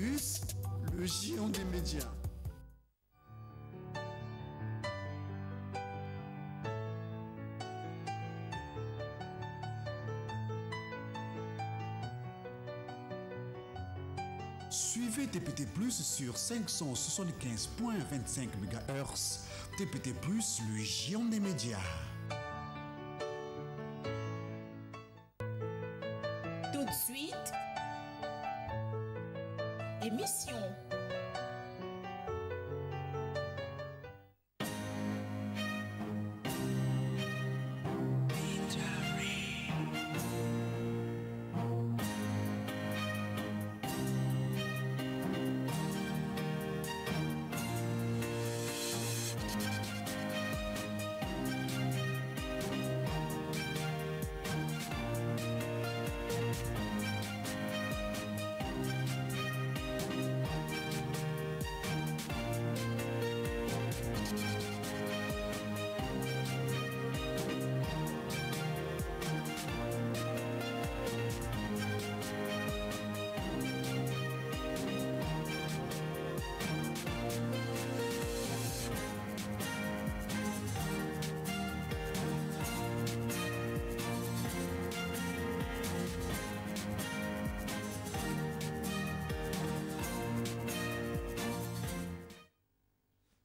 Plus, le géant des médias. Suivez TPT Plus sur 575.25 MHz. TPT Plus, le géant des médias. Tout de suite, émission.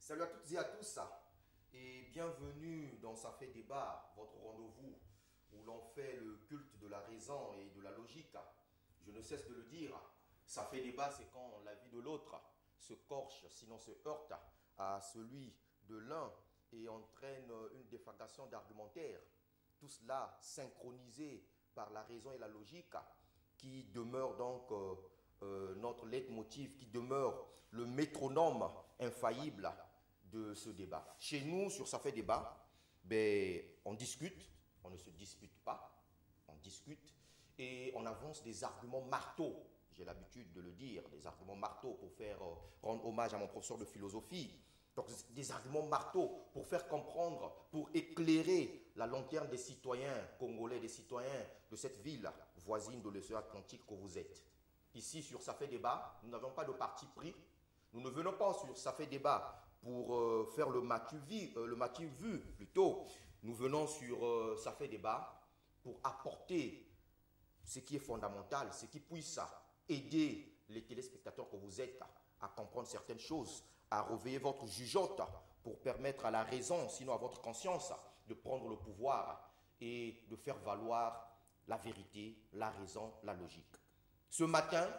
Salut à toutes et à tous et bienvenue dans Ça fait débat, votre rendez-vous où l'on fait le culte de la raison et de la logique. Je ne cesse de le dire, ça fait débat, c'est quand la vie de l'autre se corche, sinon se heurte à celui de l'un et entraîne une déflagration d'argumentaire. Tout cela synchronisé par la raison et la logique qui demeure donc notre leitmotiv, qui demeure le métronome infaillible de ce débat. Chez nous, sur Ça fait débat, on discute, on ne se dispute pas, on discute et on avance des arguments marteaux. J'ai l'habitude de le dire, des arguments marteaux pour faire rendre hommage à mon professeur de philosophie. Donc des arguments marteaux pour faire comprendre, pour éclairer la lanterne des citoyens congolais, des citoyens de cette ville voisine de l'océan Atlantique que vous êtes. Ici, sur Ça fait débat, nous n'avons pas de parti pris. Nous ne venons pas sur Ça fait débat pour faire le matu vu plutôt. Nous venons sur Ça fait débat pour apporter ce qui est fondamental, ce qui puisse aider les téléspectateurs que vous êtes à comprendre certaines choses, à réveiller votre jugeote pour permettre à la raison, sinon à votre conscience, de prendre le pouvoir et de faire valoir la vérité, la raison, la logique. Ce matin,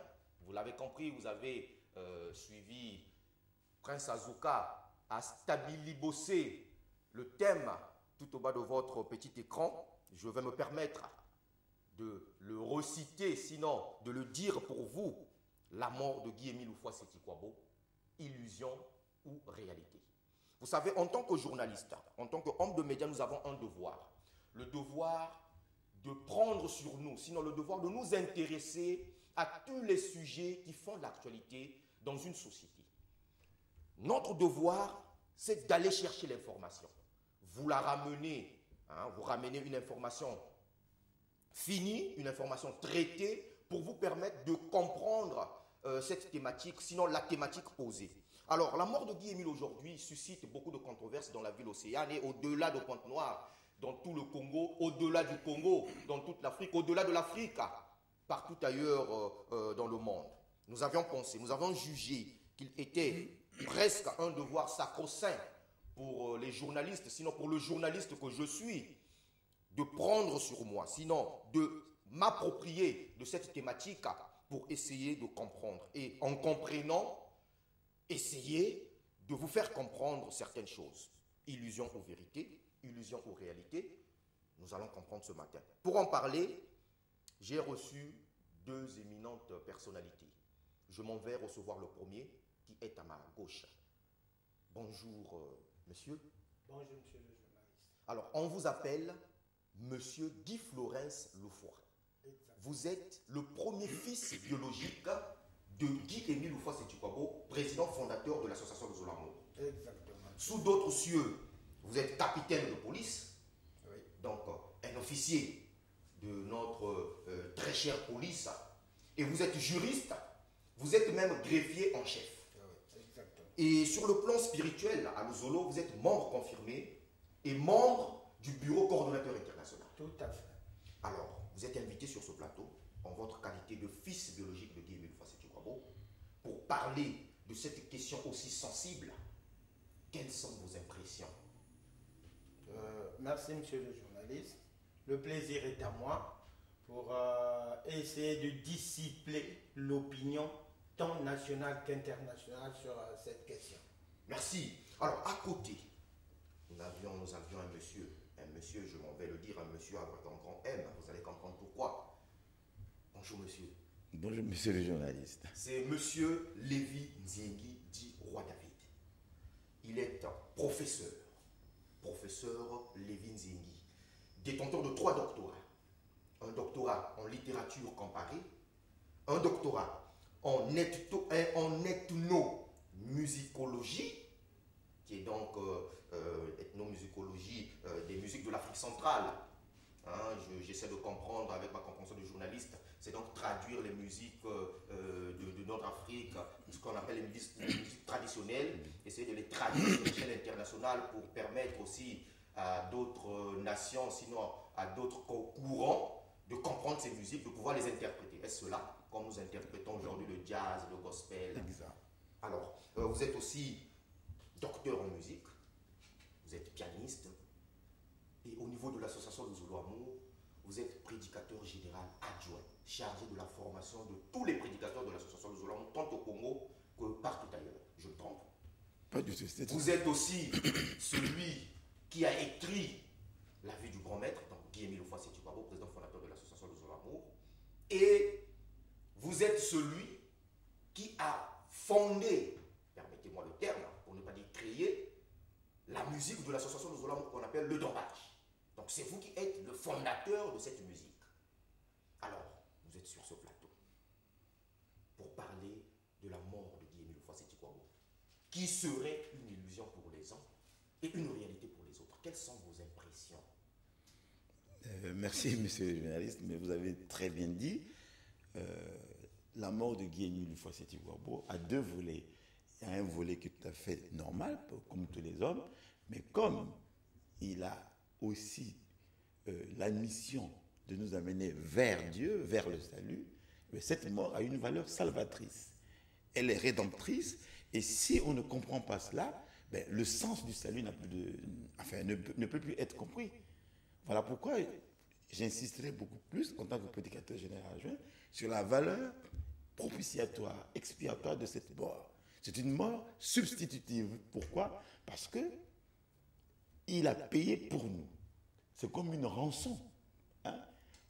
vous l'avez compris, vous avez suivi Prince Azouka à stabilibosser le thème tout au bas de votre petit écran. Je vais me permettre de le reciter, sinon de le dire pour vous. La mort de Guy-Émile Houphouët-Sétikwabo, illusion ou réalité. Vous savez, en tant que journaliste, en tant qu'homme de médias, nous avons un devoir. Le devoir de prendre sur nous, sinon le devoir de nous intéresser à tous les sujets qui font l'actualité dans une société. Notre devoir, c'est d'aller chercher l'information. Vous la ramenez, vous ramenez une information finie, une information traitée pour vous permettre de comprendre cette thématique, sinon la thématique posée. Alors, la mort de Guy-Émile aujourd'hui suscite beaucoup de controverses dans la ville océane et au-delà de Pointe-Noire, dans tout le Congo, au-delà du Congo, dans toute l'Afrique, au-delà de l'Afrique, partout ailleurs dans le monde. Nous avions pensé, nous avons jugé qu'il était presque un devoir sacro-saint pour les journalistes, sinon pour le journaliste que je suis, de prendre sur moi, sinon de m'approprier de cette thématique pour essayer de comprendre. Et en comprenant, essayer de vous faire comprendre certaines choses. Illusion ou vérité, illusion ou réalité, nous allons comprendre ce matin. Pour en parler, j'ai reçu deux éminentes personnalités. Je m'en vais recevoir le premier qui est à ma gauche. Bonjour, monsieur. Bonjour, monsieur le journaliste. Alors, on vous appelle monsieur Guy Florence Houphouët. Vous êtes le premier fils biologique de Guy-Émile Houphouët-Sétikwabo, président fondateur de l'association de Zolamour. Exactement. Sous d'autres cieux, vous êtes capitaine de police, Oui. donc un officier de notre très chère police, et vous êtes juriste, Vous êtes même greffier en chef. Oui, exactement. Et sur le plan spirituel, à Luzolo, vous êtes membre confirmé et membre du bureau coordonnateur international. Tout à fait. Alors, vous êtes invité sur ce plateau, en votre qualité de fils biologique de Guy-Émile Fassé-Tukwabo, pour parler de cette question aussi sensible. Quelles sont vos impressions? Merci, monsieur le journaliste. Le plaisir est à moi pour essayer de dissiper l'opinion tant nationale qu'internationale sur cette question. Merci. Alors, à côté, nous avions un monsieur, je m'en vais le dire, un monsieur avec un grand M, vous allez comprendre pourquoi. Bonjour monsieur. Bonjour monsieur le journaliste. C'est monsieur Lévi Nziengi, dit Roi David. Il est professeur Lévi Nziengi, détenteur de 3 doctorats. Un doctorat en littérature comparée, un doctorat en ethnomusicologie, qui est donc ethnomusicologie des musiques de l'Afrique centrale. Hein, j'essaie de comprendre avec ma compréhension de journaliste, c'est donc traduire les musiques de notre Afrique, ce qu'on appelle les musiques traditionnelles, essayer de les traduire à l'échelle internationale pour permettre aussi à d'autres nations, sinon à d'autres courants, de comprendre ces musiques, de pouvoir les interpréter. Est-ce cela, comme nous interprétons aujourd'hui le jazz, le gospel? Exact. Alors, vous êtes aussi docteur en musique, vous êtes pianiste, et au niveau de l'association de Zulu Amour, vous êtes prédicateur général adjoint, chargé de la formation de tous les prédicateurs de l'association de Zulu Amour, tant au Congo que partout ailleurs. Je me trompe? Pas du tout. Vous êtes aussi celui qui a écrit La vie du grand maître, donc Guy-Émile Fassé-Tukwabo, président fondateur de l'association de Zulu Amour, et vous êtes celui qui a fondé, permettez-moi le terme, pour ne pas dire créé, la musique de l'association de Zulu Amour qu'on appelle le Dombage. Donc c'est vous qui êtes le fondateur de cette musique. Alors, vous êtes sur ce plateau pour parler de la mort de Guy-Émile Fassé-Tukwabo, qui serait une illusion pour les uns et une réalité pour les autres. Quelles sont vos impressions? Merci monsieur le journaliste, mais vous avez très bien dit, la mort de Guy-Émile Fassé-Tukwabo a 2 volets. Il y a un volet qui est tout à fait normal, comme tous les hommes, mais comme il a aussi la mission de nous amener vers Dieu, vers le salut, mais cette mort a une valeur salvatrice. Elle est rédemptrice, et si on ne comprend pas cela, ben, le sens du salut n'a plus ne peut plus être compris. Voilà pourquoi j'insisterai beaucoup plus, en tant que prédicateur général adjoint, sur la valeur propitiatoire, expiatoire de cette mort. C'est une mort substitutive. Pourquoi? Parce que il a payé pour nous. C'est comme une rançon. Hein?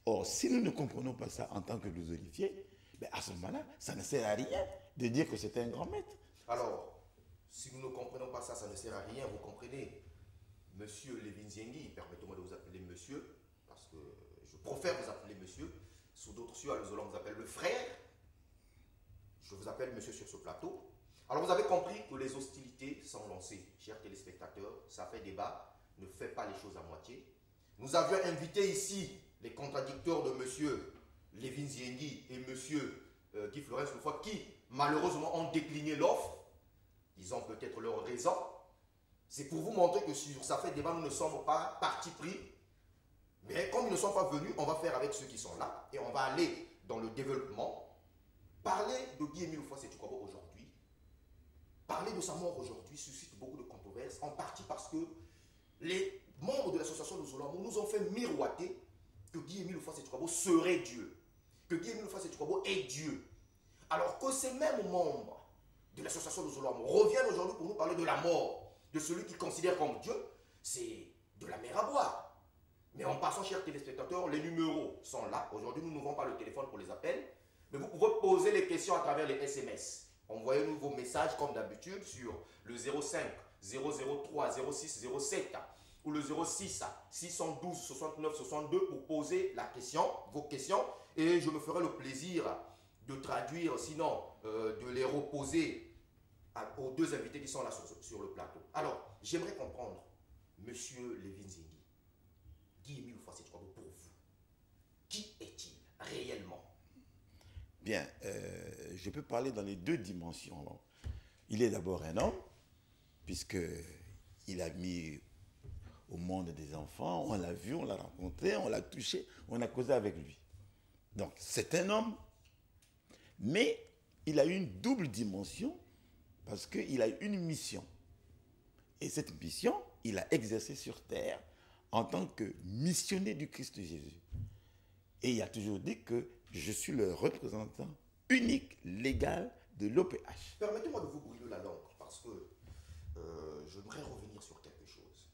Or, si nous ne comprenons pas ça en tant que lusolifiés, ben à ce moment-là, ça ne sert à rien de dire que c'est un grand maître. Alors, si nous ne comprenons pas ça, ça ne sert à rien, vous comprenez. Monsieur Lévi Nziengi, permettez-moi de vous appeler monsieur, parce que je préfère vous appeler monsieur. Sous d'autres cieux, à Luzolo, on vous appelle le frère. Je vous appelle monsieur sur ce plateau. Alors, vous avez compris que les hostilités sont lancées, chers téléspectateurs. Ça fait débat, ne faites pas les choses à moitié. Nous avions invité ici les contradicteurs de monsieur Lévi Nziengi et monsieur Guy Florence Loufoua, qui malheureusement ont décliné l'offre. Ils ont peut-être leurs raisons. C'est pour vous montrer que sur ça fait débat, nous ne sommes pas parti pris. Mais comme ils ne sont pas venus, on va faire avec ceux qui sont là. Et on va aller dans le développement. Parler de Guy-Émile Fassé-Tukwabo aujourd'hui, parler de sa mort aujourd'hui suscite beaucoup de controverses, en partie parce que les membres de l'association de Zulu Amour nous ont fait miroiter que Guy-Émile Fassé-Tukwabo serait Dieu. Que Guy-Émile Fassé-Tukwabo est Dieu. Alors que ces mêmes membres de l'association de Zulu Amour reviennent aujourd'hui pour nous parler de la mort de celui qui considère comme Dieu, c'est de la mer à boire. Mais en passant, chers téléspectateurs, les numéros sont là. Aujourd'hui, nous n'ouvrons pas le téléphone pour les appels, mais vous pouvez poser les questions à travers les SMS. Envoyez-nous vos messages comme d'habitude sur le 05 003 06 07 ou le 06 612 69 62 pour poser la question, vos questions, et je me ferai le plaisir de traduire, sinon de les reposer aux 2 invités qui sont là sur le plateau. Alors, j'aimerais comprendre, monsieur Lévi Nziengi, Guy-Émile Fassé-Tukwabo, pour vous, qui est-il réellement? Bien, je peux parler dans les deux dimensions. Il est d'abord un homme, puisqu'il a mis au monde des enfants, on l'a vu, on l'a rencontré, on l'a touché, on a causé avec lui. Donc, c'est un homme, mais il a une double dimension, parce qu'il a une mission. Et cette mission, il a exercé sur terre en tant que missionnaire du Christ Jésus. Et il a toujours dit que je suis le représentant unique, légal de l'OPH. Permettez-moi de vous brûler la langue, parce que j'aimerais revenir sur quelque chose.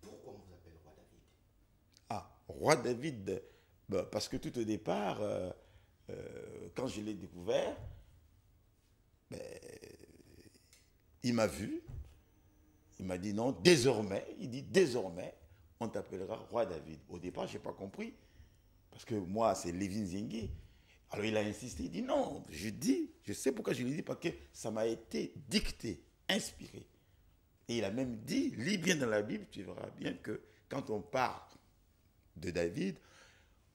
Pourquoi on vous appelle Roi David? Ah, Roi David, parce que tout au départ, quand je l'ai découvert, il m'a vu, il m'a dit non, désormais, on t'appellera Roi David. Au départ, je n'ai pas compris, parce que moi, c'est Lévin Zingi. Alors il a insisté, il dit non, je sais pourquoi je lui ai dit, parce que ça m'a été dicté, inspiré. Et il a même dit, lis bien dans la Bible, tu verras bien que quand on parle de David,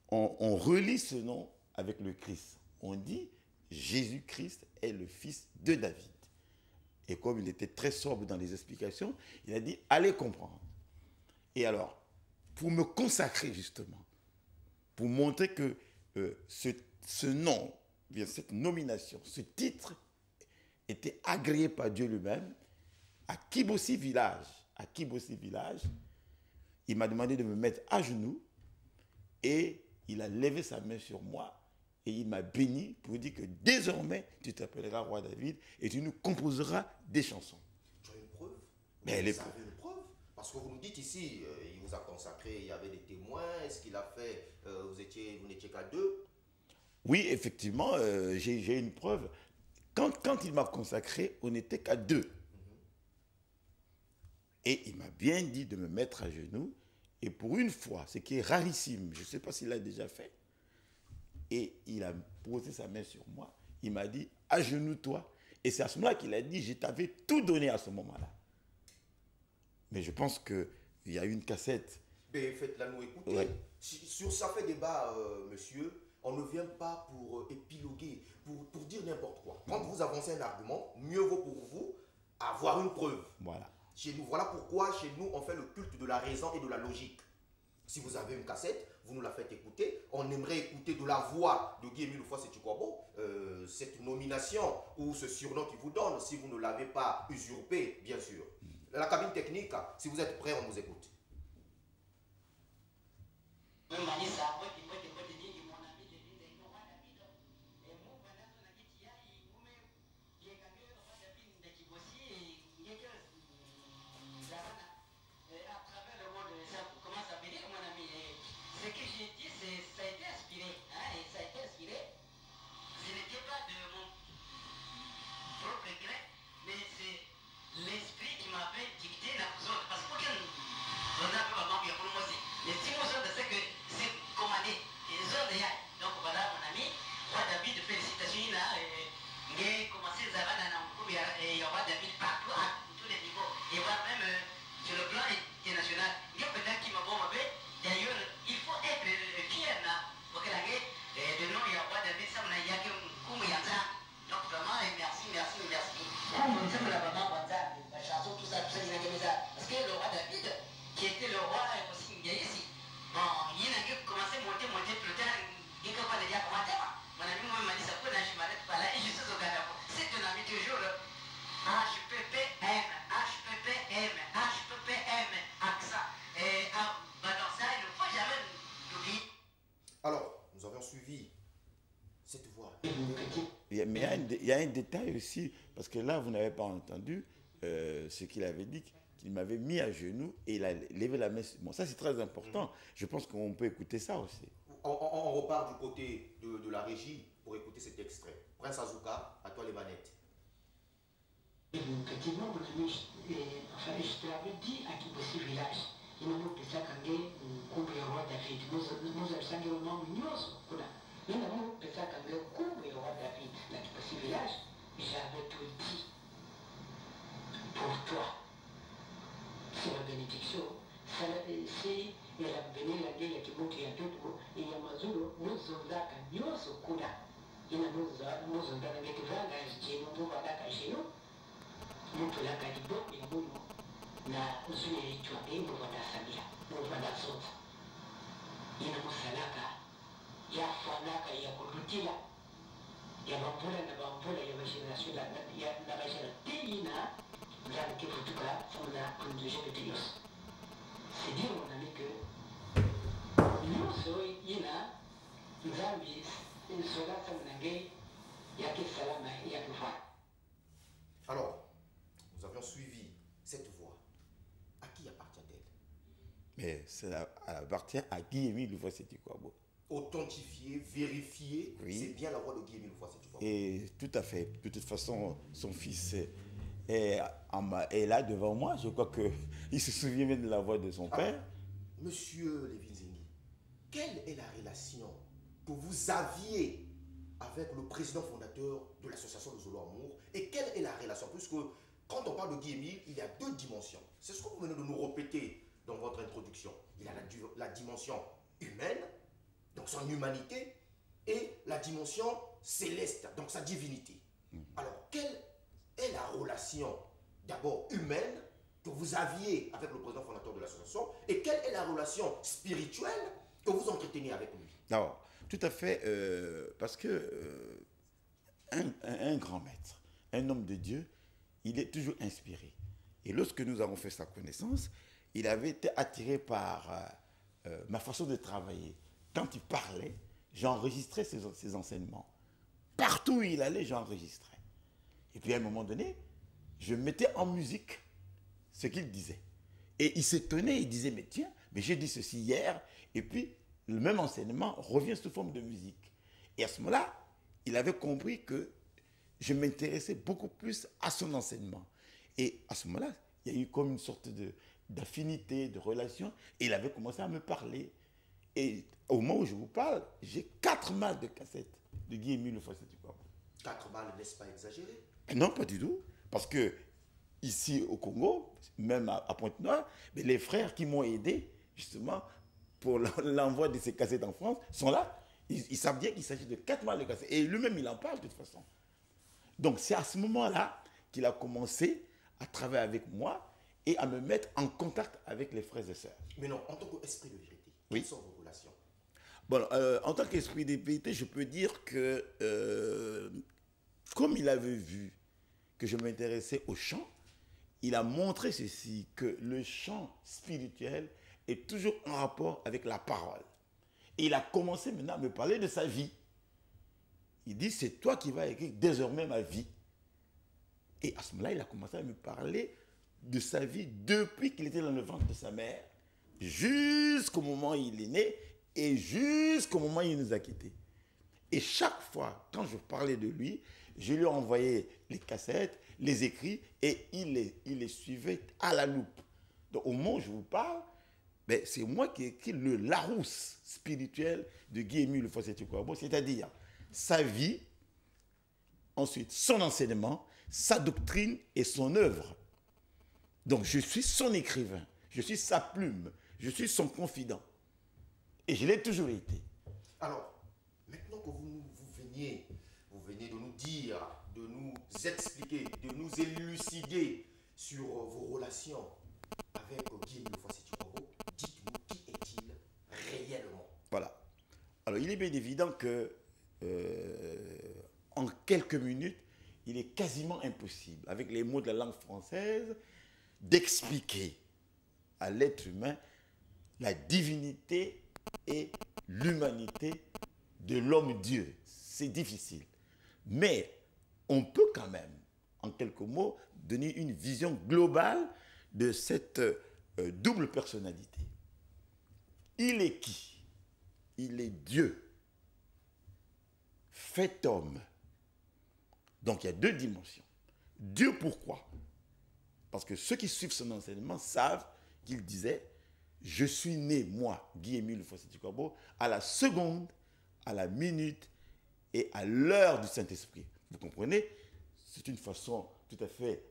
on relie ce nom avec le Christ. On dit, Jésus-Christ est le fils de David. Et comme il était très sobre dans les explications, il a dit, allez comprendre. Et alors, pour me consacrer justement, pour montrer que ce nom, bien cette nomination, ce titre était agréé par Dieu lui-même, à Kibossi Village, il m'a demandé de me mettre à genoux et il a levé sa main sur moi et il m'a béni pour dire que désormais tu t'appelleras Roi David et tu nous composeras des chansons. Tu as une preuve? Mais elle est Vous avez une preuve? Parce que vous nous dites ici, il vous a consacré, il y avait des témoins, est-ce qu'il a fait, vous n'étiez qu'à deux? Oui, effectivement, j'ai une preuve. Quand il m'a consacré, on n'était qu'à deux. Et il m'a bien dit de me mettre à genoux. Et pour une fois, ce qui est rarissime, je ne sais pas s'il l'a déjà fait, et il a posé sa main sur moi, il m'a dit, agenouille-toi. Et c'est à ce moment-là qu'il a dit, je t'avais tout donné à ce moment-là. Mais je pense qu'il y a une cassette. Mais faites-la nous écouter. Ouais. Sur ça fait débat, monsieur, on ne vient pas pour épiloguer, pour dire n'importe quoi. Quand vous avancez un argument, mieux vaut pour vous avoir une preuve. Voilà. Chez nous, voilà pourquoi chez nous, on fait le culte de la raison et de la logique. Si vous avez une cassette, vous nous la faites écouter. On aimerait écouter de la voix de Guy Émile Houphouët-Boigny cette nomination ou ce surnom qu'il vous donne, si vous ne l'avez pas usurpé, bien sûr. La cabine technique, si vous êtes prêts, on vous écoute. Alors, nous avons suivi cette voix. Mais il y a un détail aussi, parce que là, vous n'avez pas entendu ce qu'il avait dit, qu'il m'avait mis à genoux et il a levé la main. Bon, ça, c'est très important. Je pense qu'on peut écouter ça aussi. On repart du côté de la régie pour écouter cet extrait. Prince Azouka, à toi les manettes. Effectivement, mon ami, je te l'avais dit à Kibossi Village. Il m'a dit que ça, quand il roi David, nous avons un nom mignos. Il m'a dit que ça, quand il roi David, à Kibossi Village, j'avais tout dit pour toi. C'est la bénédiction, si elabvenilage ya kibuki ya tutu ya mazuru muzonzaka nyoso kuda ina muzonzaka ngekivanga jino muvadaka jino mutulaka libo ya muno na uzuri chwade muvada sabia muvada sota ina musalaka ya fanaka ya kurutila ya bambula na bambula ya bashira sula ya na bashira tina nzana kifutuka funa kunduje betiyos. C'est dire mon ami que nous sommes ina nzambi sola samunange yake salama yake fa. Alors, nous avions suivi cette voie. À qui appartient-elle? Mais ça appartient à Guy-Émile Louvois-Seti-Kouabo. Authentifié, vérifié, Oui. c'est bien la voix de Guy-Émile Louvois-Seti-Kouabo. Et tout à fait. De toute façon, son fils est là devant moi. Je crois qu'il se souvient même de la voix de son père. Monsieur Lévin Zengi, quelle est la relation que vous aviez avec le président fondateur de l'association de Zolo Amour? Et quelle est la relation? Puisque quand on parle de Guy-Émile, il y a deux dimensions. C'est ce que vous venez de nous répéter dans votre introduction. Il y a la dimension humaine, donc son humanité, et la dimension céleste, donc sa divinité. Alors, quelle est la relation d'abord humaine que vous aviez avec le président fondateur de l'association et quelle est la relation spirituelle que vous entretenez avec lui? Alors, tout à fait, parce que un grand maître, un homme de Dieu, il est toujours inspiré. Et lorsque nous avons fait sa connaissance, il avait été attiré par ma façon de travailler. Quand il parlait, j'enregistrais ses enseignements. Partout où il allait, j'enregistrais. Et puis à un moment donné, je mettais en musique ce qu'il disait. Et il s'étonnait, il disait, mais tiens, mais j'ai dit ceci hier, et puis le même enseignement revient sous forme de musique. Et à ce moment-là, il avait compris que je m'intéressais beaucoup plus à son enseignement. Et à ce moment-là, il y a eu comme une sorte d'affinité, de relation, et il avait commencé à me parler. Et au moment où je vous parle, j'ai 4 malles de cassettes de Guy-Émile Louvois-Seti-Kouabo. 4 balles, n'est-ce pas exagéré? Non, pas du tout. Parce que ici au Congo, même à Pointe-Noire, mais les frères qui m'ont aidé justement pour l'envoi de ces cassettes en France sont là. Ils savent bien qu'il s'agit de 4 balles de cassettes. Et lui-même, il en parle de toute façon. Donc c'est à ce moment-là qu'il a commencé à travailler avec moi et à me mettre en contact avec les frères et sœurs. Mais non, en tant qu'esprit de vérité, Oui. quelles sont vos relations? Bon, en tant qu'esprit de vérité, je peux dire que comme il avait vu que je m'intéressais au chant, il a montré ceci, que le chant spirituel est toujours en rapport avec la parole. Et il a commencé maintenant à me parler de sa vie. Il dit, c'est toi qui vas écrire désormais ma vie. Et à ce moment-là, il a commencé à me parler de sa vie depuis qu'il était dans le ventre de sa mère, jusqu'au moment où il est né et jusqu'au moment où il nous a quittés. Et chaque fois, quand je parlais de lui, je lui envoyais les cassettes, les écrits, et il les suivait à la loupe. Donc au moment où je vous parle, ben, c'est moi qui ai écrit le Larousse spirituel de Guy-Émile Louvois-Seti-Kouabo, c'est-à-dire sa vie, ensuite son enseignement, sa doctrine et son œuvre. Donc je suis son écrivain, je suis sa plume, je suis son confident. Et je l'ai toujours été. Alors, maintenant que vous venez de nous dire, de nous expliquer, de nous élucider sur vos relations avec Guy-Émile Louvois-Seti-Kouabo, dites-nous qui est-il réellement? Voilà. Alors, il est bien évident que en quelques minutes, il est quasiment impossible, avec les mots de la langue française, d'expliquer à l'être humain la divinité et l'humanité de l'homme-dieu. C'est difficile. Mais on peut quand même, en quelques mots, donner une vision globale de cette double personnalité. Il est qui? Il est Dieu, fait homme. Donc il y a 2 dimensions. Dieu pourquoi? Parce que ceux qui suivent son enseignement savent qu'il disait « Je suis né, moi, Guy-Émile Louvois-Seti-Kouabo, à la seconde, à la minute et à l'heure du Saint-Esprit. » Vous comprenez? C'est une façon tout à fait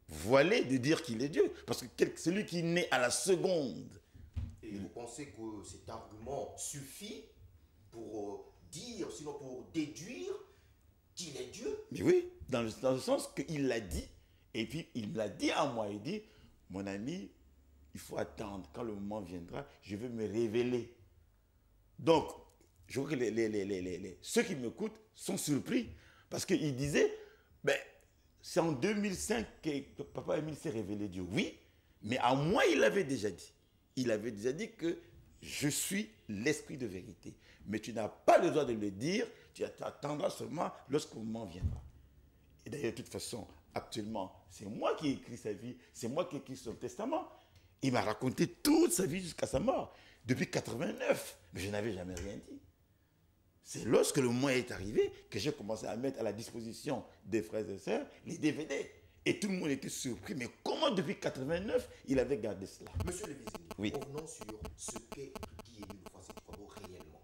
voilée de dire qu'il est Dieu. Parce que celui qui naît à la seconde Et vous pensez que cet argument suffit pour dire, sinon pour déduire qu'il est Dieu? Mais oui, dans le sens qu'il l'a dit, et puis il l'a dit à moi, il dit, mon ami, il faut attendre, quand le moment viendra, je vais me révéler. Donc, je vois que ceux qui m'écoutent sont surpris, parce qu'il disait, ben, c'est en 2005 que Papa Émile s'est révélé Dieu. Oui, mais à moi, il l'avait déjà dit. Il avait déjà dit que je suis l'esprit de vérité. Mais tu n'as pas le droit de le dire, tu attendras seulement lorsque le moment viendra. Et d'ailleurs, de toute façon, actuellement, c'est moi qui ai écrit sa vie, c'est moi qui ai écrit son testament. Il m'a raconté toute sa vie jusqu'à sa mort, depuis 89, mais je n'avais jamais rien dit. C'est lorsque le moment est arrivé que j'ai commencé à mettre à la disposition des frères et sœurs les DVD. Et tout le monde était surpris. Mais comment depuis 89, il avait gardé cela? Monsieur Lévizini, oui. Revenons sur ce qu'est Guy-Émile Lefrançois réellement.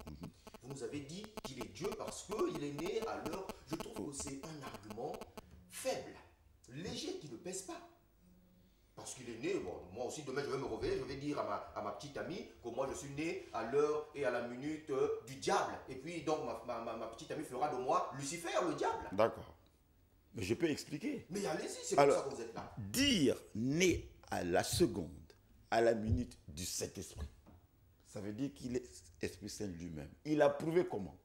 Vous nous avez dit qu'il est Dieu parce qu'il est né à l'heure. Je trouve que c'est un argument faible, léger, qui ne pèse pas. Parce qu'il est né, bon, moi aussi demain je vais me réveiller, je vais dire à ma petite amie que moi je suis né à l'heure et à la minute du diable. Et puis donc ma petite amie fera de moi Lucifer, le diable. D'accord. Mais je peux expliquer. Mais allez-y, c'est pour ça que vous êtes là. Dire né à la seconde, à la minute du Saint-Esprit, ça veut dire qu'il est Esprit Saint lui-même. Il a prouvé comment?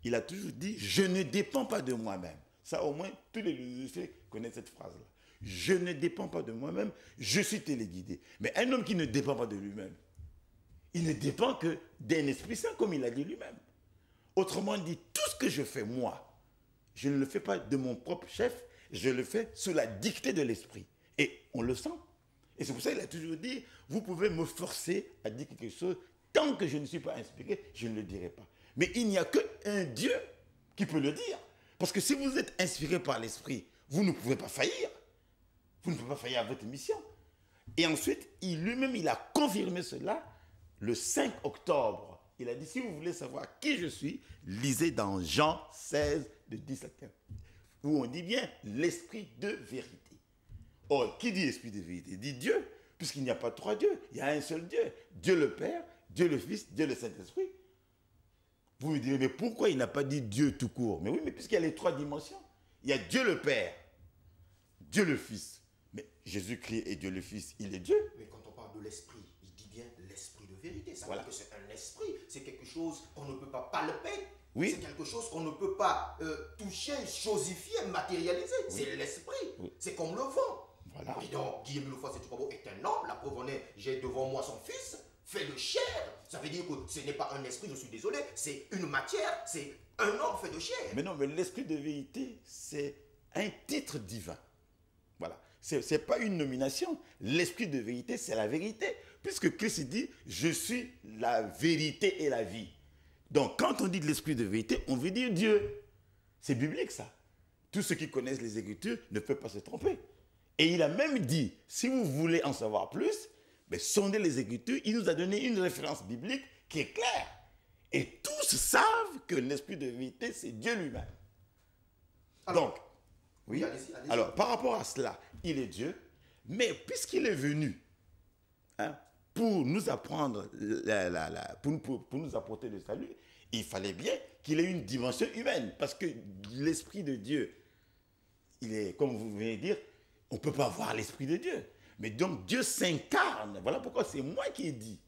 Il a toujours dit, je ne dépends pas de moi-même. Ça au moins, tous les Lucifer connaissent cette phrase-là. Je ne dépends pas de moi-même, je suis téléguidé. Mais un homme qui ne dépend pas de lui-même, il ne dépend que d'un Esprit Saint, comme il a dit lui-même. Autrement dit, tout ce que je fais, moi, je ne le fais pas de mon propre chef, je le fais sous la dictée de l'Esprit. Et on le sent. Et c'est pour ça qu'il a toujours dit, vous pouvez me forcer à dire quelque chose, tant que je ne suis pas inspiré, je ne le dirai pas. Mais il n'y a qu'un Dieu qui peut le dire. Parce que si vous êtes inspiré par l'Esprit, vous ne pouvez pas faillir. Vous ne pouvez pas faillir à votre mission. Et ensuite, lui-même, il a confirmé cela le 5 octobre. Il a dit, si vous voulez savoir qui je suis, lisez dans Jean 16, de 10 à 15, où on dit bien l'esprit de vérité. Or, qui dit esprit de vérité? Dit Dieu, puisqu'il n'y a pas trois dieux, il y a un seul Dieu. Dieu le Père, Dieu le Fils, Dieu le Saint-Esprit. Vous me direz, mais pourquoi il n'a pas dit Dieu tout court? Mais oui, mais puisqu'il y a les trois dimensions. Il y a Dieu le Père, Dieu le Fils. Mais Jésus-Christ et Dieu le Fils, il est Dieu. Mais quand on parle de l'esprit, il dit bien l'esprit de vérité. Ça veut dire que c'est un esprit. C'est quelque chose qu'on ne peut pas palper. Oui. C'est quelque chose qu'on ne peut pas toucher, chosifier, matérialiser. Oui. C'est l'esprit. Oui. C'est comme le vent. Voilà. Et donc, Guy-Émile Lefrançois est un homme. La preuve en est, j'ai devant moi son fils, fait de chair. Ça veut dire que ce n'est pas un esprit, je suis désolé. C'est une matière, c'est un homme fait de chair. Mais non, mais l'esprit de vérité, c'est un titre divin. Voilà. Ce n'est pas une nomination. L'esprit de vérité, c'est la vérité. Puisque Christ dit, je suis la vérité et la vie. Donc, quand on dit de l'esprit de vérité, on veut dire Dieu. C'est biblique, ça. Tous ceux qui connaissent les Écritures ne peuvent pas se tromper. Et il a même dit, si vous voulez en savoir plus, ben, sondez les Écritures. Il nous a donné une référence biblique qui est claire. Et tous savent que l'esprit de vérité, c'est Dieu lui-même. Donc, oui. Allez-y. Alors, par rapport à cela, il est Dieu, mais puisqu'il est venu pour nous apprendre, pour nous apporter le salut, il fallait bien qu'il ait une dimension humaine, parce que l'Esprit de Dieu, il est, comme vous venez de dire, on ne peut pas voir l'Esprit de Dieu. Mais donc, Dieu s'incarne. Voilà pourquoi c'est moi qui ai dit.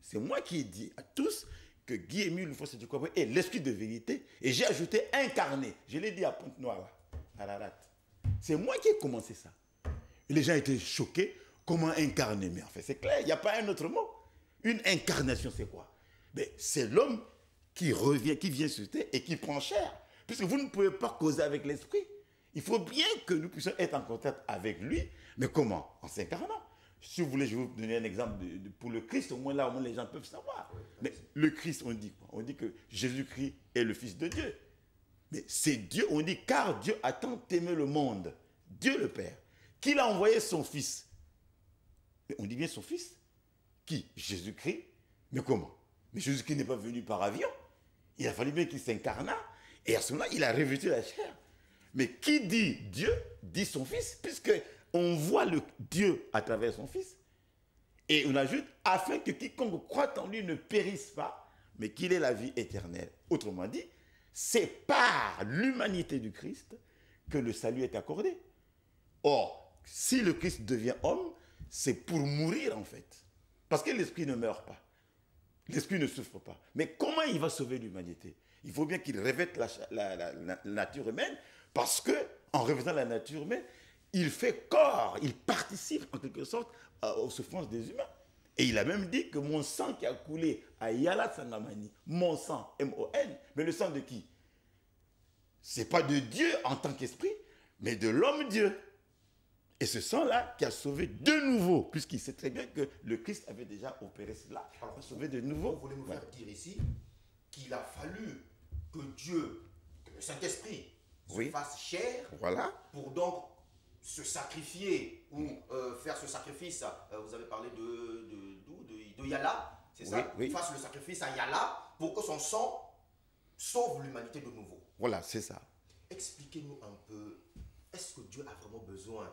C'est moi qui ai dit à tous que Guy-Émile Lefrançois est l'Esprit de vérité, et j'ai ajouté incarné. Je l'ai dit à Pointe-Noire, à la rate. C'est moi qui ai commencé ça. Et les gens étaient choqués. Comment incarner? Mais en fait, c'est clair, il n'y a pas un autre mot. Une incarnation, c'est quoi? C'est l'homme qui revient, qui vient sur terre et qui prend chair. Puisque vous ne pouvez pas causer avec l'esprit. Il faut bien que nous puissions être en contact avec lui. Mais comment? En s'incarnant. Si vous voulez, je vais vous donner un exemple pour le Christ. Au moins là, les gens peuvent savoir. Mais le Christ, on dit quoi? On dit que Jésus-Christ est le Fils de Dieu. Mais c'est Dieu, on dit, car Dieu a tant aimé le monde, Dieu le Père, qu'il a envoyé son Fils. Mais on dit bien son Fils. Qui? Jésus-Christ. Mais comment? Mais Jésus-Christ n'est pas venu par avion. Il a fallu bien qu'il s'incarna. Et à ce moment-là, il a revêtu la chair. Mais qui dit Dieu, dit son Fils, puisque on voit le Dieu à travers son Fils. Et on ajoute, afin que quiconque croit en lui ne périsse pas, mais qu'il ait la vie éternelle. Autrement dit, c'est par l'humanité du Christ que le salut est accordé. Or, si le Christ devient homme, c'est pour mourir en fait. Parce que l'esprit ne meurt pas. L'esprit ne souffre pas. Mais comment il va sauver l'humanité? Il faut bien qu'il revête la nature humaine, parce que en revêtant la nature humaine, il fait corps, il participe en quelque sorte aux souffrances des humains. Et il a même dit que mon sang qui a coulé à Yala Sangamani, mon sang, M-O-N, mais le sang de qui? Ce n'est pas de Dieu en tant qu'esprit, mais de l'homme-dieu. Et ce sang-là qui a sauvé de nouveau, puisqu'il sait très bien que le Christ avait déjà opéré cela. Alors, il a sauvé de nouveau. Vous voulez nous faire dire ici qu'il a fallu que Dieu, que le Saint-Esprit, se fasse chair, voilà, pour donc se sacrifier ou faire ce sacrifice. Vous avez parlé de Yala, c'est ça? Oui. Il fasse le sacrifice à Yala pour que son sang sauve l'humanité de nouveau. Voilà, c'est ça. Expliquez-nous un peu, est-ce que Dieu a vraiment besoin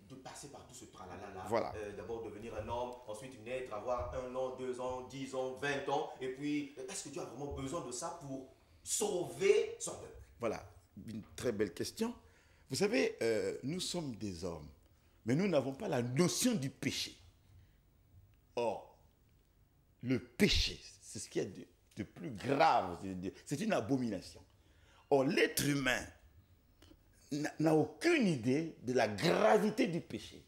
de passer par tout ce tralala-là? Voilà. D'abord devenir un homme, ensuite naître, avoir 1 an, 2 ans, 10 ans, 20 ans, et puis est-ce que Dieu a vraiment besoin de ça pour sauver son peuple? Voilà, une très belle question. Vous savez, nous sommes des hommes, mais nous n'avons pas la notion du péché. Or, le péché, c'est ce qu'il y a de plus grave, c'est une abomination. Or, l'être humain n'a aucune idée de la gravité du péché.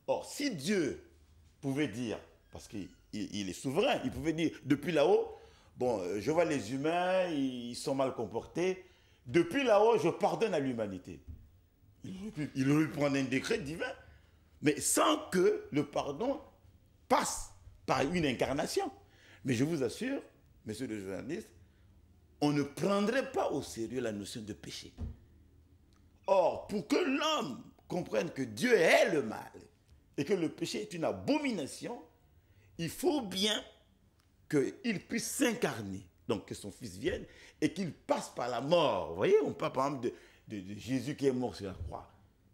Or, si Dieu pouvait dire, parce qu'il est souverain, il pouvait dire, depuis là-haut, bon, je vois les humains, ils sont mal comportés, depuis là-haut, je pardonne à l'humanité. Il aurait pu prendre un décret divin, mais sans que le pardon passe par une incarnation. Mais je vous assure, messieurs les journalistes, on ne prendrait pas au sérieux la notion de péché. Or, pour que l'homme comprenne que Dieu est le mal et que le péché est une abomination, il faut bien qu'il puisse s'incarner, donc que son fils vienne et qu'il passe par la mort. Vous voyez, on parle par exemple de Jésus qui est mort sur la croix.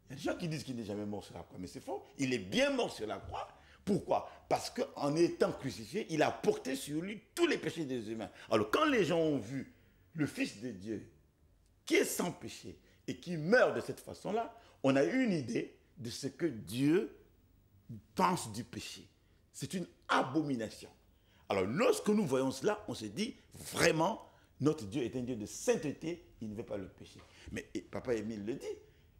Il y a des gens qui disent qu'il n'est jamais mort sur la croix, mais c'est faux. Il est bien mort sur la croix. Pourquoi? Parce qu'en étant crucifié, il a porté sur lui tous les péchés des humains. Alors quand les gens ont vu le Fils de Dieu qui est sans péché et qui meurt de cette façon-là, on a une idée de ce que Dieu pense du péché. C'est une abomination. Alors lorsque nous voyons cela, on se dit vraiment, notre Dieu est un Dieu de sainteté, il ne veut pas le péché. Mais Papa Émile le dit,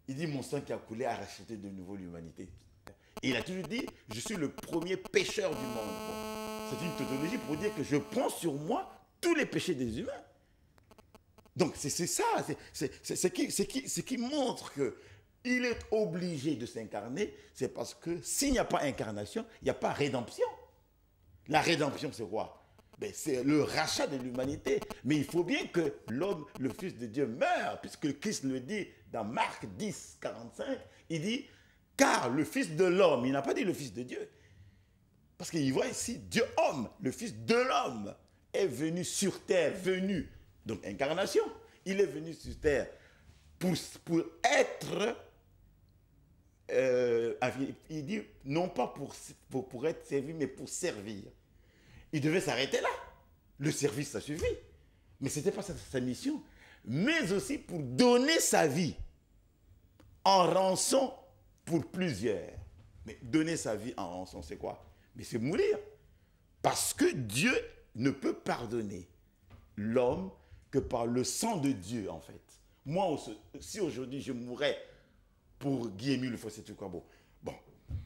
il dit mon sang qui a coulé a racheté de nouveau l'humanité. Et il a toujours dit, je suis le premier pécheur du monde. C'est une tautologie pour dire que je prends sur moi tous les péchés des humains. Donc c'est ça, ce qui montre qu'il est obligé de s'incarner, c'est parce que s'il n'y a pas incarnation, il n'y a pas rédemption. La rédemption, c'est quoi? C'est le rachat de l'humanité. Mais il faut bien que l'homme, le Fils de Dieu, meure, puisque le Christ le dit dans Marc 10, 45, il dit, car le Fils de l'homme, il n'a pas dit le Fils de Dieu. Parce qu'il voit ici, Dieu homme, le Fils de l'homme, est venu sur terre, donc incarnation. Il est venu sur terre pour être, il dit, non pas pour être servi, mais pour servir. Il devait s'arrêter là. Le service, ça suffit. Mais ce n'était pas sa mission. Mais aussi pour donner sa vie en rançon pour plusieurs. Mais donner sa vie en rançon, c'est quoi? Mais c'est mourir. Parce que Dieu ne peut pardonner l'homme que par le sang de Dieu, en fait. Moi, si aujourd'hui je mourais pour Guy-Émile Fossé-Tukwabo, bon,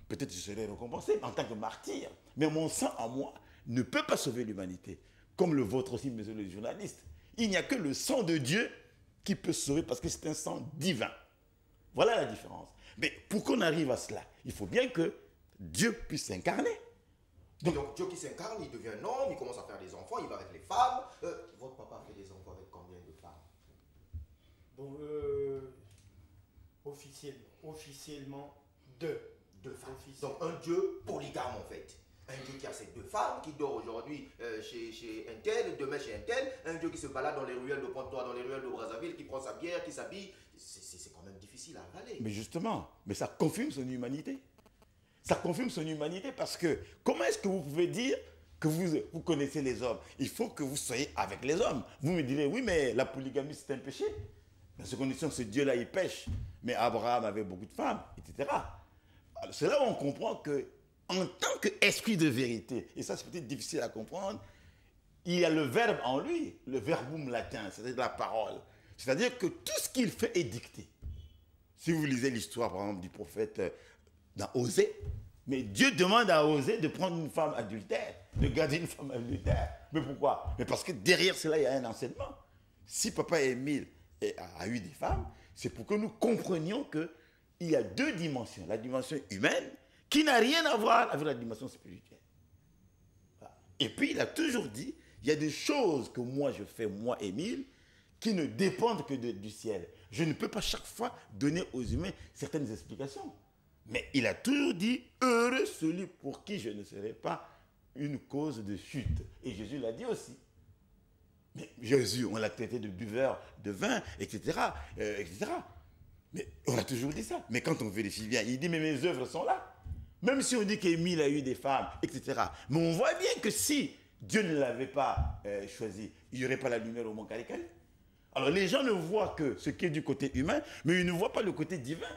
peut-être je serais récompensé en tant que martyr. Mais mon sang en moi ne peut pas sauver l'humanité. Comme le vôtre aussi, monsieur le journaliste. Il n'y a que le sang de Dieu qui peut sauver parce que c'est un sang divin. Voilà la différence. Mais pour qu'on arrive à cela, il faut bien que Dieu puisse s'incarner. Donc Dieu qui s'incarne, il devient un homme, il commence à faire des enfants, il va avec les femmes. Votre papa a fait des enfants avec combien de femmes? Bon, officiellement, deux. Deux femmes. Donc un Dieu polygame en fait. Un Dieu qui a ses deux femmes, qui dort aujourd'hui chez un tel, demain chez un tel. Un Dieu qui se balade dans les ruelles de Pontoise, dans les ruelles de Brazzaville, qui prend sa bière, qui s'habille. C'est quand même difficile à avaler. Mais justement, mais ça confirme son humanité. Ça confirme son humanité parce que comment est-ce que vous pouvez dire que vous connaissez les hommes? Il faut que vous soyez avec les hommes. Vous me direz, oui, mais la polygamie, c'est un péché. Dans ces conditions, ce Dieu-là, il pêche. Mais Abraham avait beaucoup de femmes, etc. C'est là où on comprend que, en tant qu'esprit de vérité, et ça c'est peut-être difficile à comprendre, il y a le verbe en lui, le verbum latin, c'est-à-dire la parole. C'est-à-dire que tout ce qu'il fait est dicté. Si vous lisez l'histoire, par exemple, du prophète dans Osée, mais Dieu demande à Osée de prendre une femme adultère, de garder une femme adultère. Mais pourquoi? Mais parce que derrière cela, il y a un enseignement. Si papa Émile a eu des femmes, c'est pour que nous comprenions qu'il y a deux dimensions. La dimension humaine, qui n'a rien à voir avec la dimension spirituelle. Et puis, il a toujours dit, il y a des choses que moi je fais, moi Émile, qui ne dépendent que du ciel. Je ne peux pas chaque fois donner aux humains certaines explications. Mais il a toujours dit, heureux celui pour qui je ne serai pas une cause de chute. Et Jésus l'a dit aussi. Mais Jésus, on l'a traité de buveur de vin, etc., etc. Mais on a toujours dit ça. Mais quand on vérifie bien, il dit, mais mes œuvres sont là. Même si on dit qu'Émile a eu des femmes, etc. Mais on voit bien que si Dieu ne l'avait pas choisi, il n'y aurait pas la lumière au Mont Karikari. Alors les gens ne voient que ce qui est du côté humain, mais ils ne voient pas le côté divin.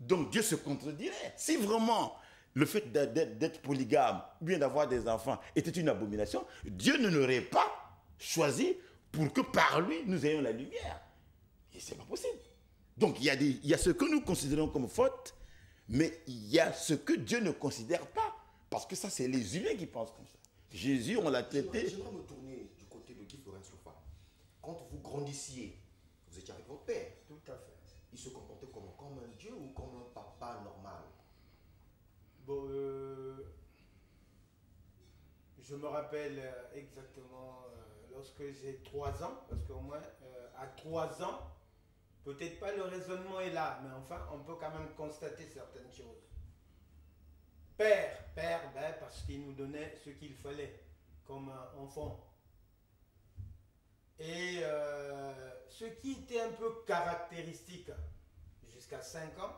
Donc Dieu se contredirait. Si vraiment le fait d'être polygame, ou bien d'avoir des enfants, était une abomination, Dieu ne l'aurait pas choisi pour que par lui, nous ayons la lumière. Et ce n'est pas possible. Donc il y a ce que nous considérons comme faute, mais il y a ce que Dieu ne considère pas. Parce que ça, c'est les humains qui pensent comme ça. Jésus, on l'a traité... J'aimerais me tourner du côté de Guy Florence Lofa. Quand vous grandissiez, vous étiez avec votre père. Tout à fait. Il se comportait comment? Comme un dieu ou comme un papa normal? Bon, je me rappelle exactement lorsque j'ai 3 ans, parce qu'au moins à 3 ans, peut-être pas le raisonnement est là, mais enfin, on peut quand même constater certaines choses. Père, ben, parce qu'il nous donnait ce qu'il fallait comme enfant. Et ce qui était un peu caractéristique jusqu'à 5 ans,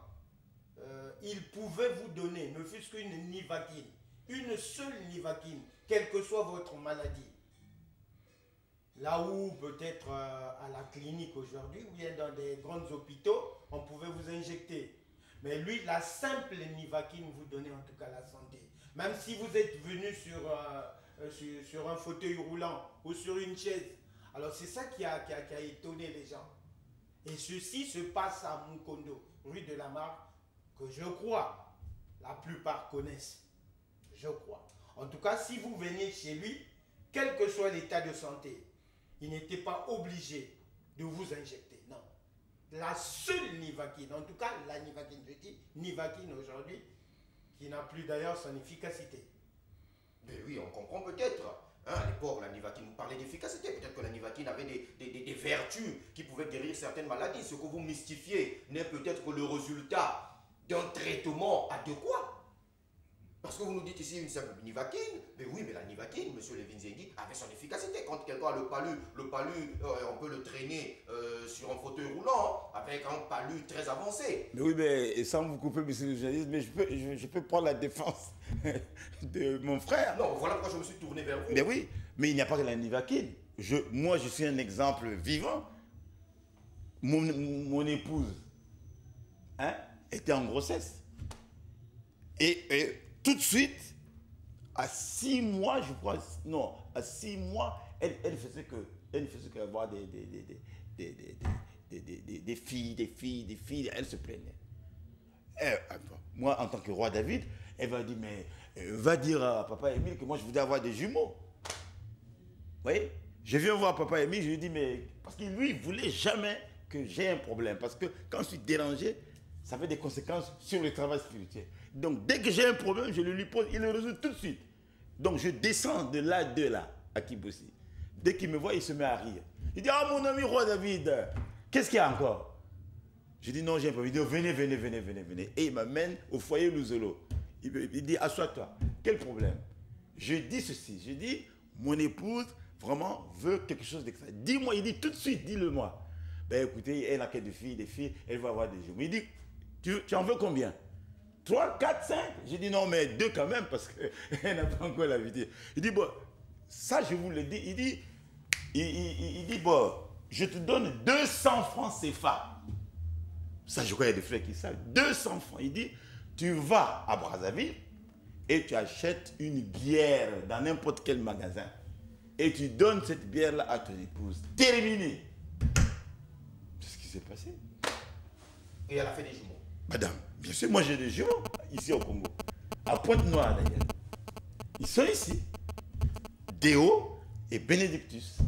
il pouvait vous donner, ne fût-ce qu'une nivaquine, une seule nivaquine, quelle que soit votre maladie. Là où peut-être à la clinique aujourd'hui, ou bien dans des grands hôpitaux, on pouvait vous injecter. Mais lui, la simple nivaquine vous donnait en tout cas la santé. Même si vous êtes venu sur un fauteuil roulant ou sur une chaise. Alors c'est ça qui a étonné les gens. Et ceci se passe à Mukondo, rue de la Mare, que je crois, la plupart connaissent. Je crois. En tout cas, si vous venez chez lui, quel que soit l'état de santé, il n'était pas obligé de vous injecter. Non. La seule nivaquine, en tout cas la nivaquine, je dis nivaquine aujourd'hui, qui n'a plus d'ailleurs son efficacité. Mais oui, on comprend peut-être. Hein, à l'époque, la nivaquine, vous parlez d'efficacité. Peut-être que la nivaquine avait des vertus qui pouvaient guérir certaines maladies. Ce que vous mystifiez n'est peut-être que le résultat d'un traitement adéquat. Parce que vous nous dites ici une simple nivaquine. Mais oui, mais la nivaquine, M. Levinzengi, avait son efficacité. Quand quelqu'un a le palu, on peut le traîner sur un fauteuil roulant avec un palu très avancé. Mais oui, mais sans vous couper, M. le journaliste, mais je peux prendre la défense de mon frère. Non, voilà pourquoi je me suis tourné vers vous. Mais oui, mais il n'y a pas que la nivaquine. Moi, je suis un exemple vivant. Mon épouse était en grossesse. Et tout de suite, à 6 mois, je crois, non, à 6 mois, elle faisait que avoir des filles, elle se plaignait. Moi, en tant que roi David, elle va dire, mais va dire à papa Émile que moi, je voudrais avoir des jumeaux. Vous voyez? Je viens voir papa Émile, je lui dis, mais parce que lui, il ne voulait jamais que j'ai un problème. Parce que quand je suis dérangé, ça fait des conséquences sur le travail spirituel. Donc, dès que j'ai un problème, je le lui pose, il le résout tout de suite. Donc, je descends de là, à Kibossi. Dès qu'il me voit, il se met à rire. Il dit, ah, mon ami roi David, qu'est-ce qu'il y a encore? Je dis, non, j'ai un problème. Il dit, oh, venez. Et il m'amène au foyer Louzolo. Il dit, assois-toi. Quel problème? Je dis ceci, je dis, mon épouse, vraiment, veut quelque chose d'extra. Dis-moi, il dit tout de suite, dis-le-moi. Ben écoutez, elle a des filles, elle va avoir des jumeaux. Il dit, tu en veux combien? 3, 4, 5. J'ai dit non, mais 2 quand même, parce qu'elle n'a pas encore la vidéo. Il dit, bon, ça je vous le dis. Il dit, bon, je te donne 200 francs CFA. Ça, je crois qu'il y a des frères qui savent. 200 francs. Il dit, tu vas à Brazzaville et tu achètes une bière dans n'importe quel magasin. Et tu donnes cette bière-là à ton épouse. Terminé. C'est ce qui s'est passé. Et elle a fait des jumeaux. Madame, bien sûr, moi j'ai des jumeaux ici au Congo. À Pointe-Noire d'ailleurs. Ils sont ici. Déo et Bénédictus.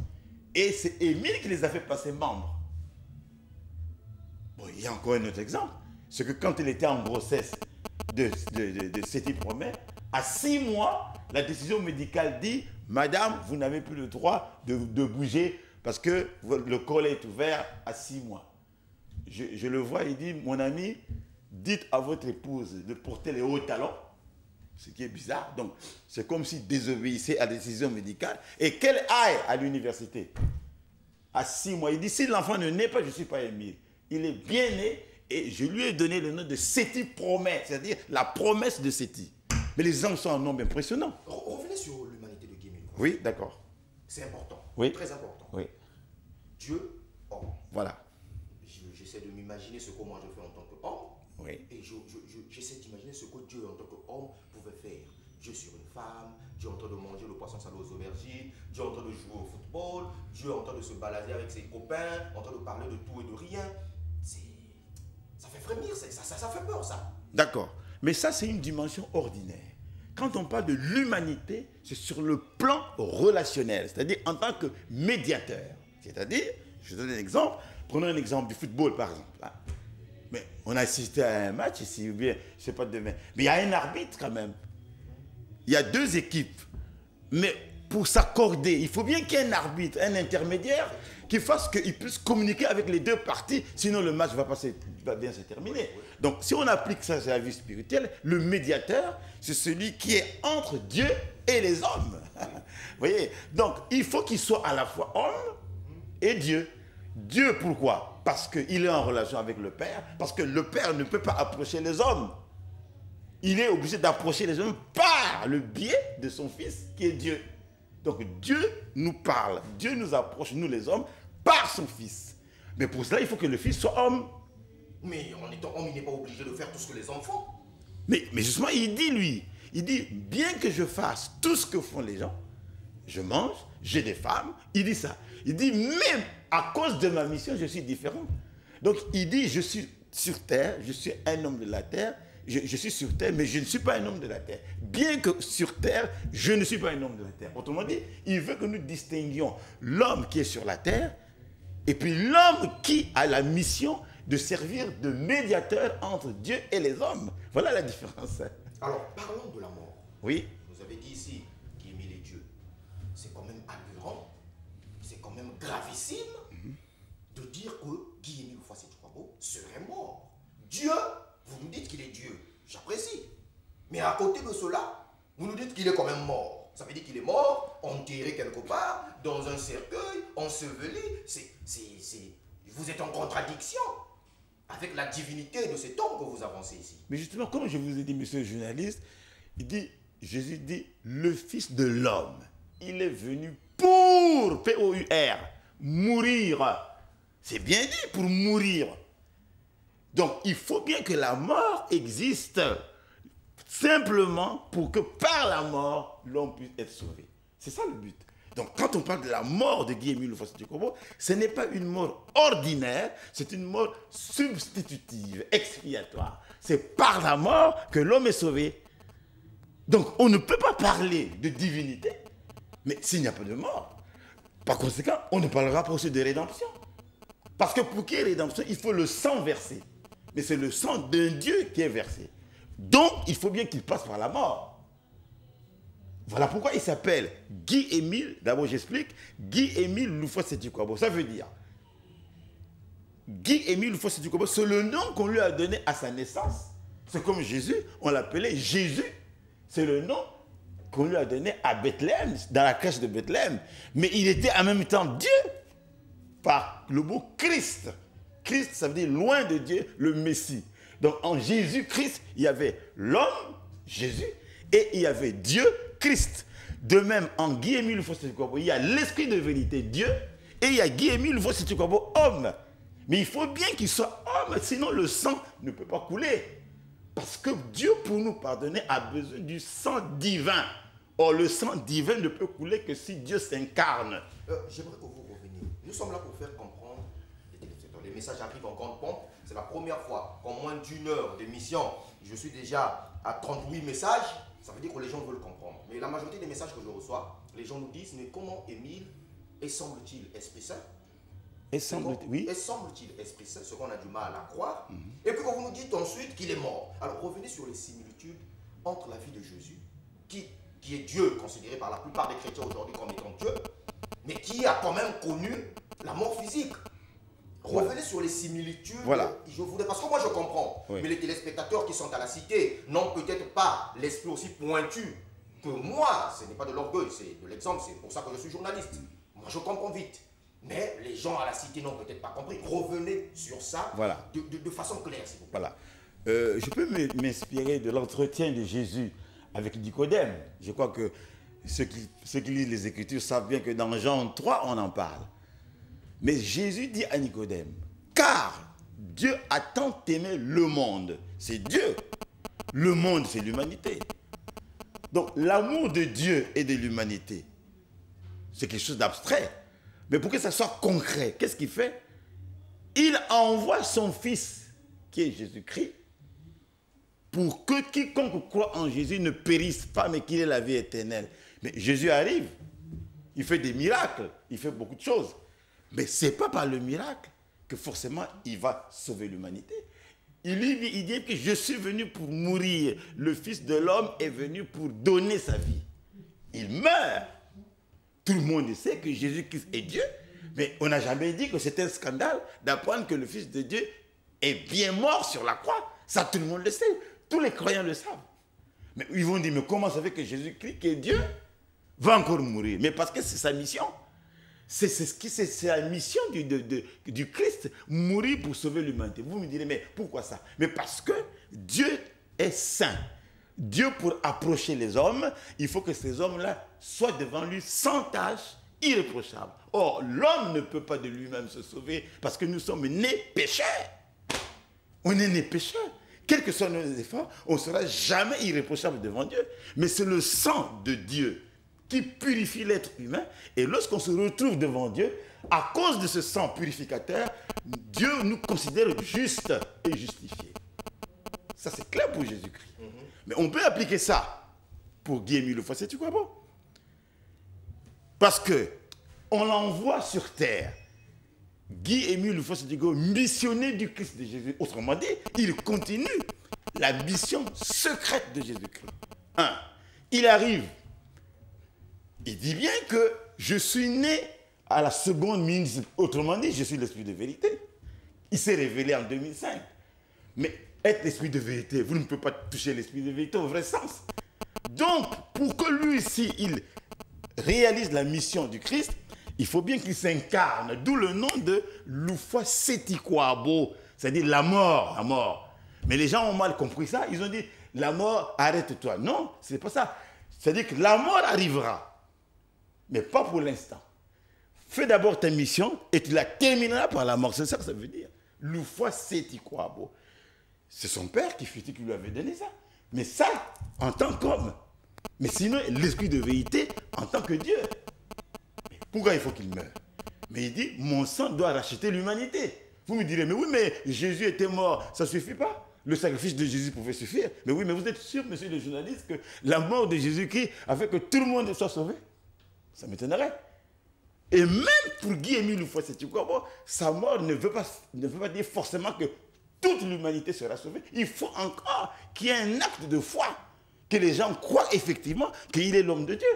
Et c'est Émile qui les a fait passer membres. Bon, il y a encore un autre exemple. C'est que quand il était en grossesse de Séti Promet, à 6 mois, la décision médicale dit, madame, vous n'avez plus le droit de bouger parce que le col est ouvert à 6 mois. Je le vois, il dit, mon ami, dites à votre épouse de porter les hauts talons, ce qui est bizarre. Donc, c'est comme s'il désobéissait à la décision médicale et qu'elle aille à l'université. À 6 mois, il dit, si l'enfant ne naît pas, je ne suis pas Émile. Il est bien né et je lui ai donné le nom de Séti Promet, c'est-à-dire la promesse de Séti. Mais les gens sont un nombre impressionnant. Revenez sur l'humanité de Guy Émile. Oui, d'accord. C'est important. Oui. Très important. Oui. Dieu, homme. Voilà. J'essaie de m'imaginer ce que moi je fais en tant qu'homme. Oui. Et j'essaie d'imaginer ce que Dieu en tant qu'homme pouvait faire. Dieu sur une femme, Dieu en train de manger le poisson salé aux aubergines, Dieu en train de jouer au football, Dieu en train de se balader avec ses copains, en train de parler de tout et de rien. Ça fait frémir, ça fait peur ça. D'accord. Mais ça, c'est une dimension ordinaire. Quand on parle de l'humanité, c'est sur le plan relationnel, c'est-à-dire en tant que médiateur. C'est-à-dire, je donne un exemple, prenons un exemple du football par exemple. Hein. Mais on a assisté à un match ici, ou bien, je ne sais pas demain, mais il y a un arbitre quand même. Il y a 2 équipes. Mais pour s'accorder, il faut bien qu'il y ait un arbitre, un intermédiaire, qui fasse qu'il puisse communiquer avec les 2 parties, sinon le match va bien se terminer. Donc si on applique ça à la vie spirituelle, le médiateur, c'est celui qui est entre Dieu et les hommes. Vous voyez? Donc il faut qu'il soit à la fois homme et Dieu. Dieu pourquoi? Parce qu'il est en relation avec le Père, parce que le Père ne peut pas approcher les hommes. Il est obligé d'approcher les hommes par le biais de son Fils qui est Dieu. Donc Dieu nous parle, Dieu nous approche, nous les hommes, par son Fils. Mais pour cela, il faut que le Fils soit homme. Mais en étant homme, il n'est pas obligé de faire tout ce que les hommes font. Mais justement, il dit lui, il dit, bien que je fasse tout ce que font les gens, je mange, j'ai des femmes, il dit ça. Il dit, même à cause de ma mission, je suis différent. Donc il dit, je suis sur terre, je suis un homme de la terre, je suis sur terre, mais je ne suis pas un homme de la terre. Bien que sur terre, je ne suis pas un homme de la terre. Autrement dit, il veut que nous distinguions l'homme qui est sur la terre et puis l'homme qui a la mission de servir de médiateur entre Dieu et les hommes. Voilà la différence. Alors, parlons de la mort. Oui. Vous avez dit ici qu'il aimait les dieux. C'est quand même aberrant, c'est quand même gravissime de dire que Guy-Émile Houphouët-Boigny serait mort. Dieu, vous nous dites qu'il est Dieu. J'apprécie. Mais à côté de cela, vous nous dites qu'il est quand même mort. Ça veut dire qu'il est mort, enterré quelque part, dans un cercueil, enseveli. Vous êtes en contradiction avec la divinité de cet homme que vous avancez ici. Mais justement, comme je vous ai dit, monsieur le journaliste, Jésus dit, le Fils de l'homme, il est venu pour, P-O-U-R, mourir. C'est bien dit, pour mourir. Donc, il faut bien que la mort existe, simplement pour que par la mort, l'homme puisse être sauvé. C'est ça le but. Donc, quand on parle de la mort de Guy-Émile Houphouët-Boigny, ce n'est pas une mort ordinaire, c'est une mort substitutive, expiatoire. C'est par la mort que l'homme est sauvé. Donc, on ne peut pas parler de divinité, mais s'il n'y a pas de mort. Par conséquent, on ne parlera pas aussi de rédemption. Parce que pour qu'il y ait rédemption, il faut le sang versé. Mais c'est le sang d'un Dieu qui est versé. Donc, il faut bien qu'il passe par la mort. Voilà pourquoi il s'appelle Guy-Émile, d'abord j'explique, Guy-Émile Houphouët-Boigny. Ça veut dire, Guy-Émile Houphouët-Boigny, c'est le nom qu'on lui a donné à sa naissance. C'est comme Jésus, on l'appelait Jésus. C'est le nom qu'on lui a donné à Bethléem, dans la crèche de Bethléem. Mais il était en même temps Dieu, par le mot Christ. Christ, ça veut dire loin de Dieu, le Messie. Donc en Jésus-Christ, il y avait l'homme, Jésus, et il y avait Dieu, Christ. De même, en Guy-Émile Ufossétukwabo, il y a l'esprit de vérité, Dieu, et il y a Guy-Émile Ufossétukwabo, homme. Mais il faut bien qu'il soit homme, sinon le sang ne peut pas couler. Parce que Dieu, pour nous pardonner, a besoin du sang divin. Or, le sang divin ne peut couler que si Dieu s'incarne. J'aimerais que vous reveniez. Nous sommes là pour faire comprendre les messages arrivent en grande pompe. C'est la première fois qu'en moins d'une heure d'émission, je suis déjà à 38 messages. Ça veut dire que les gens veulent comprendre. Mais la majorité des messages que je reçois, les gens nous disent, mais comment Émile semble-t-il Esprit Saint? Oui. Et semble-t-il Esprit Saint, ce qu'on a du mal à croire. Et puis quand vous nous dites ensuite qu'il est mort. Alors revenez sur les similitudes entre la vie de Jésus, qui est Dieu, considéré par la plupart des chrétiens aujourd'hui comme étant Dieu, mais qui a quand même connu la mort physique. Revenez sur les similitudes. Voilà. Je voudrais, parce que moi je comprends, mais les téléspectateurs qui sont à la cité n'ont peut-être pas l'esprit aussi pointu que moi. Ce n'est pas de l'orgueil, c'est de l'exemple, c'est pour ça que je suis journaliste. Moi je comprends vite. Mais les gens à la cité n'ont peut-être pas compris. Revenez sur ça de façon claire, s'il vous plaît. Voilà. Je peux m'inspirer de l'entretien de Jésus avec Nicodème. Je crois que ceux qui lisent les Écritures savent bien que dans Jean 3, on en parle. Mais Jésus dit à Nicodème, car Dieu a tant aimé le monde. C'est Dieu. Le monde, c'est l'humanité. Donc l'amour de Dieu et de l'humanité, c'est quelque chose d'abstrait. Mais pour que ça soit concret, qu'est-ce qu'il fait? Il envoie son Fils, qui est Jésus-Christ, pour que quiconque croit en Jésus ne périsse pas, mais qu'il ait la vie éternelle. Mais Jésus arrive, il fait des miracles, il fait beaucoup de choses. Mais ce n'est pas par le miracle que forcément il va sauver l'humanité. Il dit que je suis venu pour mourir. Le Fils de l'homme est venu pour donner sa vie. Il meurt. Tout le monde sait que Jésus-Christ est Dieu, mais on n'a jamais dit que c'est un scandale d'apprendre que le Fils de Dieu est bien mort sur la croix. Ça, tout le monde le sait. Tous les croyants le savent. Mais ils vont dire, mais comment ça fait que Jésus-Christ, qui est Dieu, va encore mourir? Mais parce que c'est sa mission. C'est la mission du Christ, mourir pour sauver l'humanité. Vous me direz, mais pourquoi ça? Mais parce que Dieu est saint. Dieu, pour approcher les hommes, il faut que ces hommes-là soient devant lui sans tache, irréprochables. Or, l'homme ne peut pas de lui-même se sauver parce que nous sommes nés pécheurs. On est nés pécheurs. Quels que soient nos efforts, on ne sera jamais irréprochable devant Dieu. Mais c'est le sang de Dieu qui purifie l'être humain. Et lorsqu'on se retrouve devant Dieu, à cause de ce sang purificateur, Dieu nous considère justes et justifiés. Ça, c'est clair pour Jésus-Christ. Mais on peut appliquer ça pour Guy-Émile Ufossétukwabo. Parce qu'on l'envoie sur terre. Guy-Émile Ufossétukwabo, missionnaire du Christ de Jésus. Autrement dit, il continue la mission secrète de Jésus-Christ. Il arrive. Il dit bien que je suis né à la seconde minute. Autrement dit, je suis l'esprit de vérité. Il s'est révélé en 2005. Mais être l'esprit de vérité, vous ne pouvez pas toucher l'esprit de vérité au vrai sens. Donc, pour que lui aussi, il réalise la mission du Christ, il faut bien qu'il s'incarne. D'où le nom de Ufossétukwabo, c'est-à-dire la mort, la mort. Mais les gens ont mal compris ça. Ils ont dit, la mort, arrête-toi. Non, ce n'est pas ça. C'est-à-dire que la mort arrivera. Mais pas pour l'instant. Fais d'abord ta mission et tu la termineras par la mort. C'est ça que ça veut dire. Ufossétukwabo. C'est son père qui lui avait donné ça. Mais ça, en tant qu'homme. Mais sinon, l'esprit de vérité en tant que Dieu. Mais pourquoi il faut qu'il meure? Mais il dit, mon sang doit racheter l'humanité. Vous me direz, mais oui, mais Jésus était mort. Ça ne suffit pas. Le sacrifice de Jésus pouvait suffire. Mais oui, mais vous êtes sûr, monsieur le journaliste, que la mort de Jésus-Christ a fait que tout le monde soit sauvé? Ça m'étonnerait. Et même pour Guy-Émile Ufossétukwabo, sa mort ne veut pas dire forcément que toute l'humanité sera sauvée. Il faut encore qu'il y ait un acte de foi, que les gens croient effectivement qu'il est l'homme de Dieu.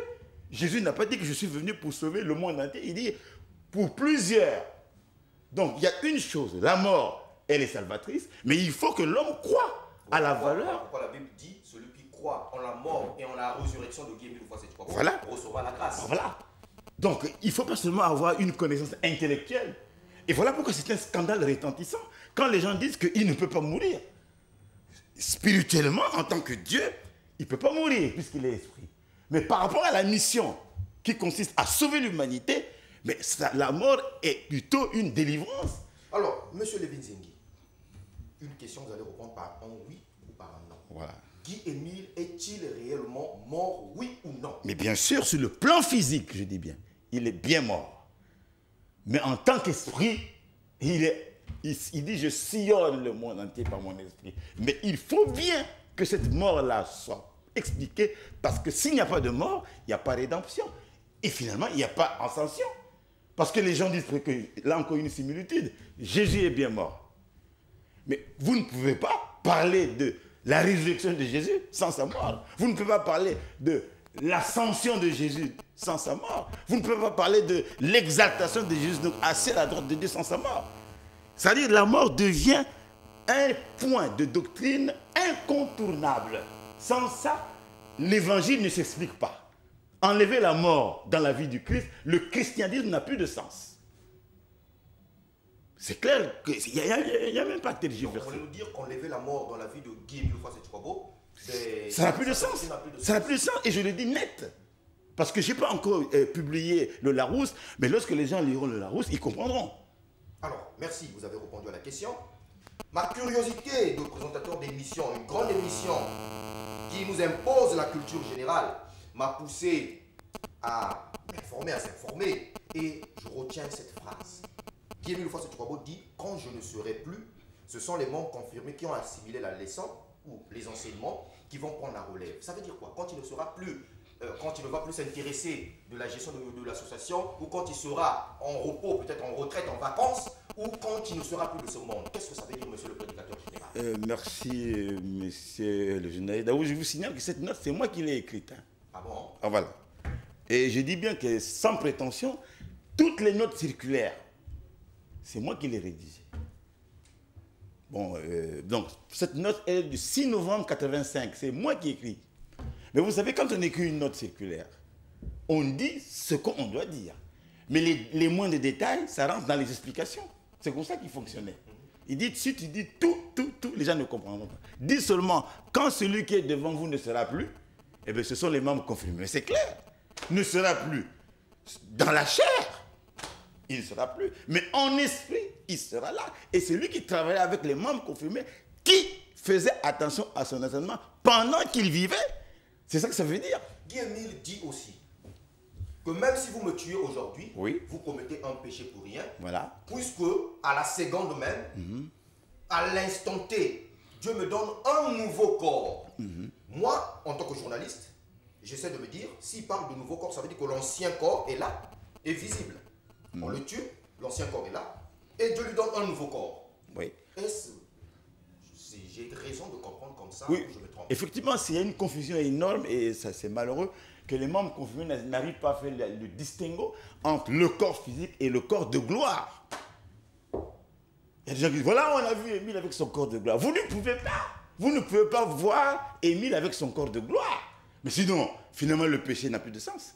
Jésus n'a pas dit que je suis venu pour sauver le monde entier. Il dit pour plusieurs. Donc il y a une chose, la mort, elle est salvatrice, mais il faut que l'homme croie à la valeur. Pourquoi la Bible dit celui qui croit en la mort et en la résurrection de Guy-Émile Ufossétukwabo recevra la grâce. Voilà. Donc il ne faut pas seulement avoir une connaissance intellectuelle. Et voilà pourquoi c'est un scandale retentissant. Quand les gens disent qu'il ne peut pas mourir. spirituellement, en tant que Dieu, il ne peut pas mourir puisqu'il est esprit. Mais par rapport à la mission qui consiste à sauver l'humanité, mais la mort est plutôt une délivrance. Alors, monsieur Levinzengi, une question, vous allez répondre par un oui ou par un non. Voilà. Guy-Émile est-il réellement mort, oui ou non? Mais bien sûr, sur le plan physique, je dis bien, il est bien mort. Mais en tant qu'esprit, il dit, je sillonne le monde entier par mon esprit. Mais il faut bien que cette mort-là soit expliquée, parce que s'il n'y a pas de mort, il n'y a pas rédemption. Et finalement, il n'y a pas ascension. Parce que les gens disent que, là encore une similitude, Jésus est bien mort. Mais vous ne pouvez pas parler de la résurrection de Jésus sans sa mort. Vous ne pouvez pas parler de l'ascension de Jésus sans sa mort. Vous ne pouvez pas parler de l'exaltation de Jésus, donc assis à la droite de Dieu sans sa mort. C'est-à-dire que la mort devient un point de doctrine incontournable. Sans ça, l'évangile ne s'explique pas. Enlever la mort dans la vie du Christ, le christianisme n'a plus de sens. C'est clair qu'il n'y a même pas de tergiversé. Vous voulez nous dire qu'enlever la mort dans la vie de Guy-Émile Houphouët-Boigny, ça n'a plus de sens. Ça n'a plus de sens et je le dis net. Parce que je n'ai pas encore publié le Larousse, mais lorsque les gens liront le Larousse, ils comprendront. Alors, merci, vous avez répondu à la question. Ma curiosité de présentateur d'émission, une grande émission qui nous impose la culture générale, m'a poussé à m'informer, à s'informer. Et je retiens cette phrase. Guy-Émile Houphouët-Boigny dit « Quand je ne serai plus, ce sont les membres confirmés qui ont assimilé la leçon ou les enseignements qui vont prendre la relève. » Ça veut dire quoi? Quand il ne sera plus, quand il ne va plus s'intéresser de la gestion de l'association, ou quand il sera en repos, peut-être en retraite, en vacances, ou quand il ne sera plus de ce monde. Qu'est-ce que ça veut dire, monsieur le prédicateur général? Merci, monsieur le journaliste. D'abord, je vous signale que cette note, c'est moi qui l'ai écrite. Hein. Ah bon? Ah, voilà. Et je dis bien que, sans prétention, toutes les notes circulaires, c'est moi qui les rédigées. Bon, donc, cette note est du 6 novembre 85. C'est moi qui écris. Mais vous savez, quand on écrit une note circulaire, on dit ce qu'on doit dire. Mais les moindres détails, ça rentre dans les explications. C'est comme ça qu'il fonctionnait. Il dit, si tu dis tout, les gens ne comprendront pas. Dis seulement, quand celui qui est devant vous ne sera plus, eh bien, ce sont les membres confirmés. Mais c'est clair. Ne sera plus dans la chair. Il ne sera plus. Mais en esprit, il sera là. Et c'est lui qui travaillait avec les membres confirmés, qui faisait attention à son enseignement pendant qu'il vivait. C'est ça que ça veut dire. Guy-Émile dit aussi que même si vous me tuez aujourd'hui, oui, vous commettez un péché pour rien. Voilà. Puisque à la seconde même, à l'instant T, Dieu me donne un nouveau corps. Moi, en tant que journaliste, j'essaie de me dire, s'il parle de nouveau corps, ça veut dire que l'ancien corps est là, est visible. On le tue, l'ancien corps est là, et Dieu lui donne un nouveau corps. Oui. J'ai raison de comprendre comme ça, oui. Ou je me trompe? Effectivement, s'il y a une confusion énorme, et ça c'est malheureux, que les membres confirmés n'arrivent pas à faire le distinguo entre le corps physique et le corps de gloire. Il y a des gens qui disent, voilà, on a vu Émile avec son corps de gloire. Vous ne pouvez pas voir Émile avec son corps de gloire. Mais sinon, finalement, le péché n'a plus de sens.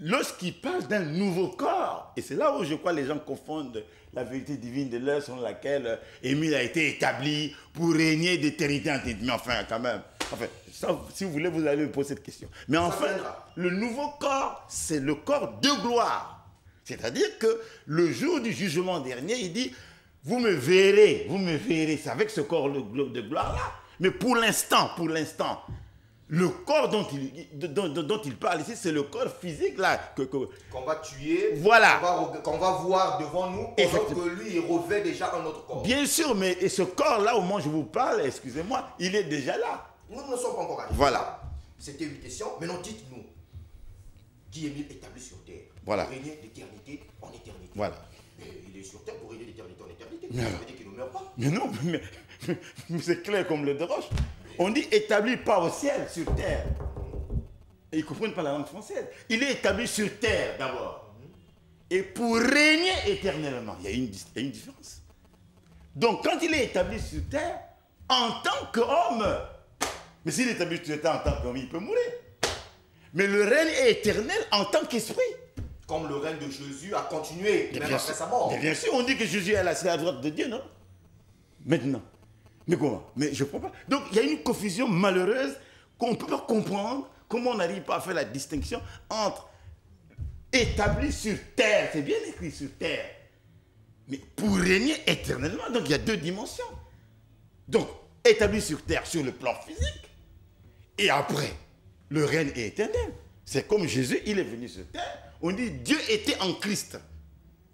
Lorsqu'il parle d'un nouveau corps, et c'est là où je crois que les gens confondent la vérité divine de l'heure selon laquelle Émile a été établi pour régner d'éternité en éternité. Mais enfin, quand même, ça, si vous voulez, vous allez me poser cette question. Mais enfin, le nouveau corps, c'est le corps de gloire. C'est-à-dire que le jour du jugement dernier, il dit, vous me verrez, c'est avec ce corps de gloire-là. Mais pour l'instant, le corps dont il parle ici, c'est le corps physique là qu'on va tuer, voilà, qu'on va voir devant nous, pendant que lui il revêt déjà un autre corps. Bien sûr, mais et ce corps-là, au moment où je vous parle, excusez-moi, il est déjà là. Nous ne sommes pas encore arrivés. Voilà. C'était une question. Maintenant, dites-nous, Guy-Émile établi sur terre, voilà, pour régner d'éternité en éternité. Voilà. Mais il est sur terre pour régner d'éternité en éternité. Ça veut dire qu'il ne meurt pas. Mais non, mais c'est clair comme le de roche. On dit établi pas au ciel, sur terre. Et ils ne comprennent pas la langue française. Il est établi sur terre d'abord. Et pour régner éternellement, il y a une différence. Donc quand il est établi sur terre, en tant qu'homme, mais s'il est établi sur terre en tant qu'homme, il peut mourir. Mais le règne est éternel en tant qu'esprit. Comme le règne de Jésus a continué même après sa mort. Mais bien sûr, on dit que Jésus est à la droite de Dieu, non? Maintenant. Mais comment? Mais je ne comprends pas. Donc, il y a une confusion malheureuse qu'on ne peut pas comprendre. Comment on n'arrive pas à faire la distinction entre établi sur terre, c'est bien écrit sur terre, mais pour régner éternellement, donc il y a deux dimensions. Donc, établi sur terre sur le plan physique, et après, le règne est éternel. C'est comme Jésus, il est venu sur terre, on dit Dieu était en Christ.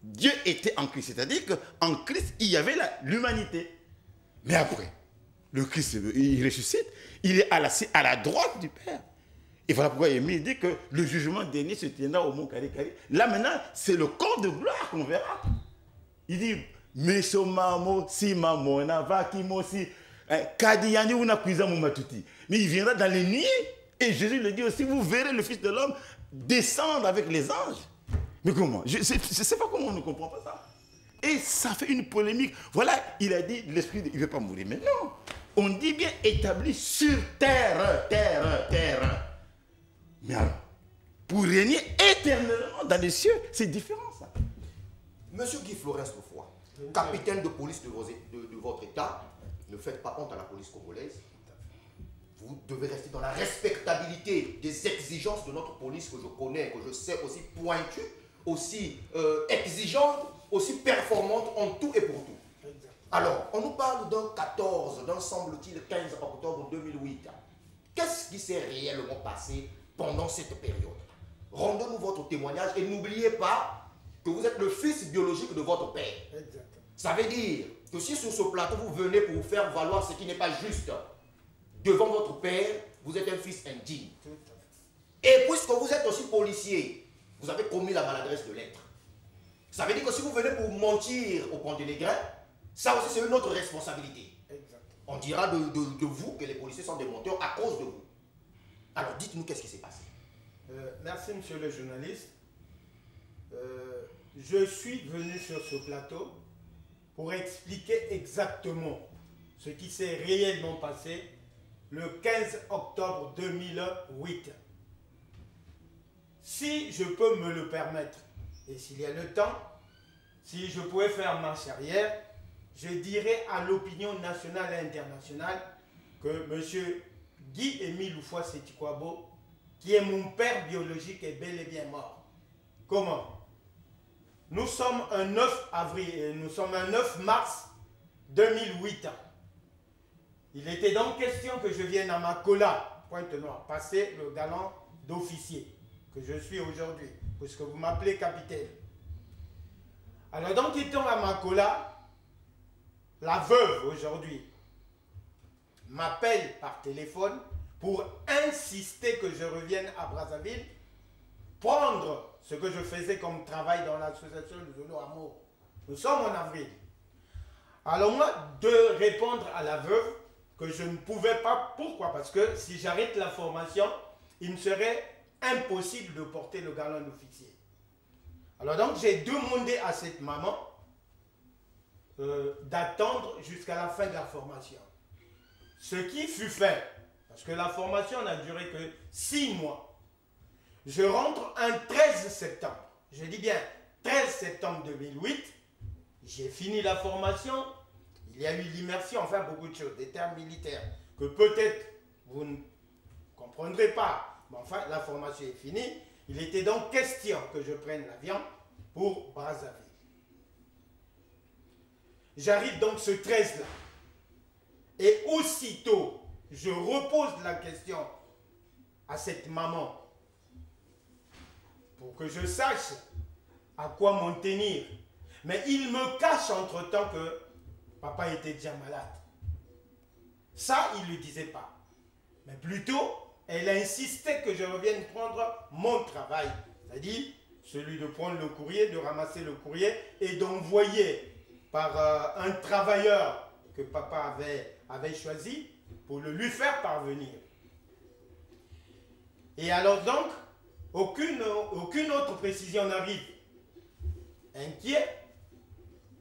Dieu était en Christ, c'est-à-dire qu'en Christ, il y avait l'humanité. Mais après, le Christ, il ressuscite, il est à la droite du Père. Et voilà pourquoi il dit que le jugement dernier se tiendra au mont Kari-Kari. Là maintenant, c'est le corps de gloire qu'on verra. Il dit, Mesomamo, si mamona, vakimo, si, kadiyani una kuiza mumatuti. Mais il viendra dans les nuits. Et Jésus le dit aussi, vous verrez le Fils de l'homme descendre avec les anges. Mais comment? Je ne sais pas comment on ne comprend pas ça. Et ça fait une polémique. Voilà, il a dit, l'esprit, il ne veut pas mourir. Mais non, on dit bien établi sur terre. Mais alors, pour régner éternellement dans les cieux, c'est différent ça. Monsieur Guy Florence Lefroy, capitaine de police de votre État, ne faites pas honte à la police congolaise. Vous devez rester dans la respectabilité des exigences de notre police que je connais, que je sais aussi pointue, aussi exigeante, aussi performante en tout et pour tout. Alors, on nous parle d'un semble-t-il 15 octobre 2008. Qu'est-ce qui s'est réellement passé pendant cette période? Rendez-nous votre témoignage et n'oubliez pas que vous êtes le fils biologique de votre père. Exactement. Ça veut dire que si sur ce plateau vous venez pour vous faire valoir ce qui n'est pas juste devant votre père, vous êtes un fils indigne. Et puisque vous êtes aussi policier, vous avez commis la maladresse de l'être. Ça veut dire que si vous venez pour mentir au Pont-de-Légrin, ça aussi c'est une autre responsabilité. Exactement. On dira de vous que les policiers sont des menteurs à cause de vous. Alors dites-nous qu'est-ce qui s'est passé. Merci monsieur le journaliste. Je suis venu sur ce plateau pour expliquer exactement ce qui s'est réellement passé le 15 octobre 2008. Si je peux me le permettre, et s'il y a le temps, si je pouvais faire marche arrière, je dirais à l'opinion nationale et internationale que M. Guy-Émile Houphouët-Sétikwabo, qui est mon père biologique, est bel et bien mort. Comment? Nous sommes un 9 avril, nous sommes un 9 mars 2008. Il était donc question que je vienne à Makola, Pointe-Noire, passer le galant d'officier que je suis aujourd'hui, puisque vous m'appelez capitaine. Alors donc, étant à Makola, la veuve aujourd'hui m'appelle par téléphone pour insister que je revienne à Brazzaville, prendre ce que je faisais comme travail dans l'association de Zolo Amour. Nous sommes en avril. Alors moi, de répondre à la veuve que je ne pouvais pas. Pourquoi? Parce que si j'arrête la formation, il me serait impossible de porter le galon d'officier. Alors donc, j'ai demandé à cette maman d'attendre jusqu'à la fin de la formation. Ce qui fut fait, parce que la formation n'a duré que 6 mois. Je rentre un 13 septembre. Je dis bien 13 septembre 2008. J'ai fini la formation. Il y a eu l'immersion, enfin beaucoup de choses, des termes militaires que peut-être vous ne comprendrez pas. Mais enfin, la formation est finie. Il était donc question que je prenne l'avion pour Brazzaville. J'arrive donc ce 13-là. Et aussitôt, je repose la question à cette maman pour que je sache à quoi m'en tenir. Mais il me cache entre-temps que papa était déjà malade. Ça, il ne le disait pas. Mais plutôt, elle insistait que je revienne prendre mon travail. C'est-à-dire celui de prendre le courrier, de ramasser le courrier et d'envoyer par un travailleur que papa avait choisi pour le lui faire parvenir. Et alors donc, aucune autre précision n'arrive. Inquiet,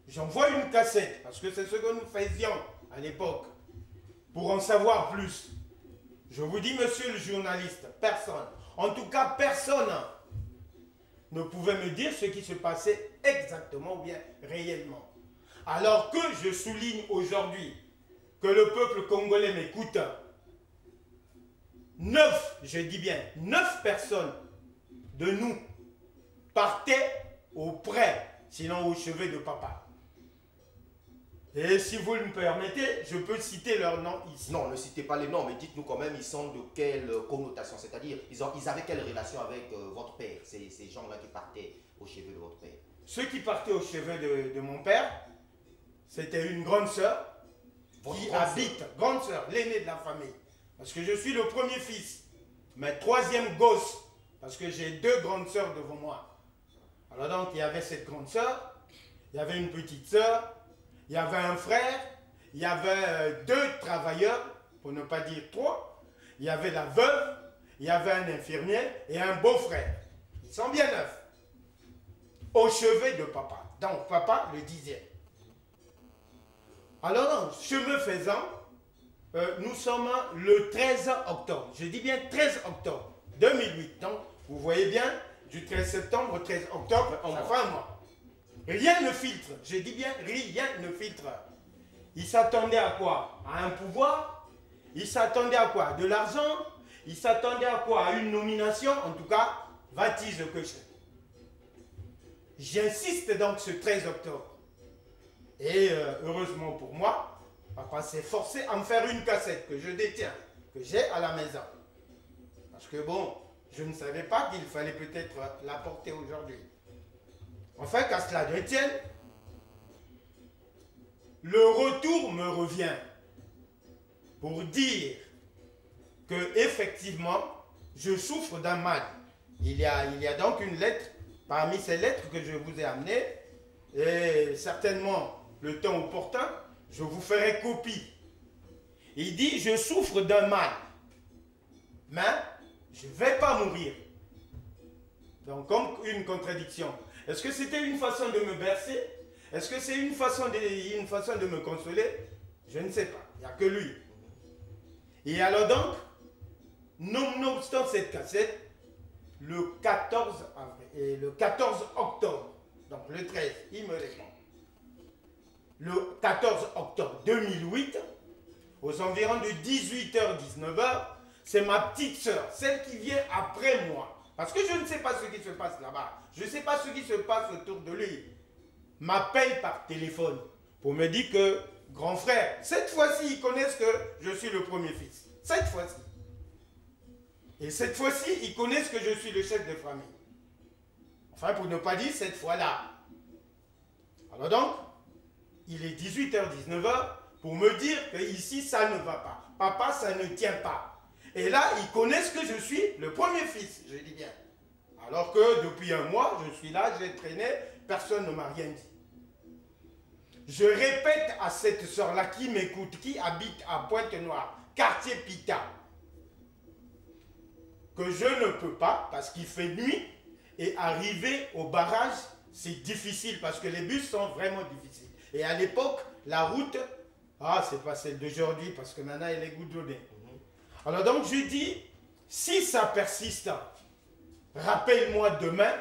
j'envoie une cassette, parce que c'est ce que nous faisions à l'époque, pour en savoir plus. Je vous dis, monsieur le journaliste, personne, en tout cas personne, ne pouvait me dire ce qui se passait exactement ou bien réellement. Alors que je souligne aujourd'hui que le peuple congolais m'écoute. 9, je dis bien, 9 personnes de nous partaient auprès, sinon au chevet de papa. Et si vous me permettez, je peux citer leurs noms ici. Non, ne citez pas les noms, mais dites-nous quand même, ils sont de quelle connotation? C'est-à-dire, ils avaient quelle relation avec votre père, ces gens-là qui partaient au chevet de votre père? Ceux qui partaient au chevet de mon père, c'était une grande sœur qui habite, grande sœur, l'aînée de la famille. Parce que je suis le premier fils, mais troisième gosse, parce que j'ai 2 grandes sœurs devant moi. Alors donc, il y avait cette grande sœur, il y avait une petite sœur, il y avait un frère, il y avait 2 travailleurs, pour ne pas dire 3, il y avait la veuve, il y avait un infirmier et un beau-frère. Ils sont bien 9. Au chevet de papa. Donc, papa le 10e. Alors, chemin faisant, nous sommes le 13 octobre. Je dis bien 13 octobre 2008. Donc, vous voyez bien, du 13 septembre au 13 octobre, ça fait un mois. Rien ne filtre. Je dis bien, rien ne filtre. Il s'attendait à quoi? À un pouvoir? Il s'attendait à quoi? De l'argent? Il s'attendait à quoi? À une nomination? En tout cas, va-t-il que je... J'insiste donc ce 13 octobre. Et heureusement pour moi, papa s'est forcé à me faire une cassette que je détiens, que j'ai à la maison. Parce que bon, je ne savais pas qu'il fallait peut-être la porter aujourd'hui. Enfin, qu'à cela ne tienne, le retour me revient pour dire que effectivement, je souffre d'un mal. Il y a donc une lettre, parmi ces lettres que je vous ai amenées, et certainement le temps opportun, je vous ferai copie. Il dit, je souffre d'un mal, mais je ne vais pas mourir. Donc, comme une contradiction. Est-ce que c'était une façon de me bercer? Est-ce que c'est une façon de me consoler? Je ne sais pas. Il n'y a que lui. Et alors donc, nonobstant cette cassette, le 14 avril et le 14 octobre, donc le 13, il me répond. Le 14 octobre 2008, aux environs de 18h, 19h, c'est ma petite sœur, celle qui vient après moi. Parce que je ne sais pas ce qui se passe là-bas. Je ne sais pas ce qui se passe autour de lui. M'appelle par téléphone pour me dire que, grand frère, cette fois-ci, ils connaissent que je suis le premier fils. Cette fois-ci. Et cette fois-ci, ils connaissent que je suis le chef de famille. Enfin, pour ne pas dire cette fois-là. Alors donc, il est 18h, 19h pour me dire que ici, ça ne va pas. Papa, ça ne tient pas. Et là, ils connaissent que je suis le premier fils, je dis bien. Alors que depuis un mois, je suis là, j'ai traîné, personne ne m'a rien dit. Je répète à cette sœur-là qui m'écoute, qui habite à Pointe-Noire, quartier Pita, que je ne peux pas, parce qu'il fait nuit, et arriver au barrage, c'est difficile, parce que les bus sont vraiment difficiles. Et à l'époque, la route, c'est pas celle d'aujourd'hui, parce que maintenant elle est goudronnée. Alors donc je dis, si ça persiste, rappelle-moi demain,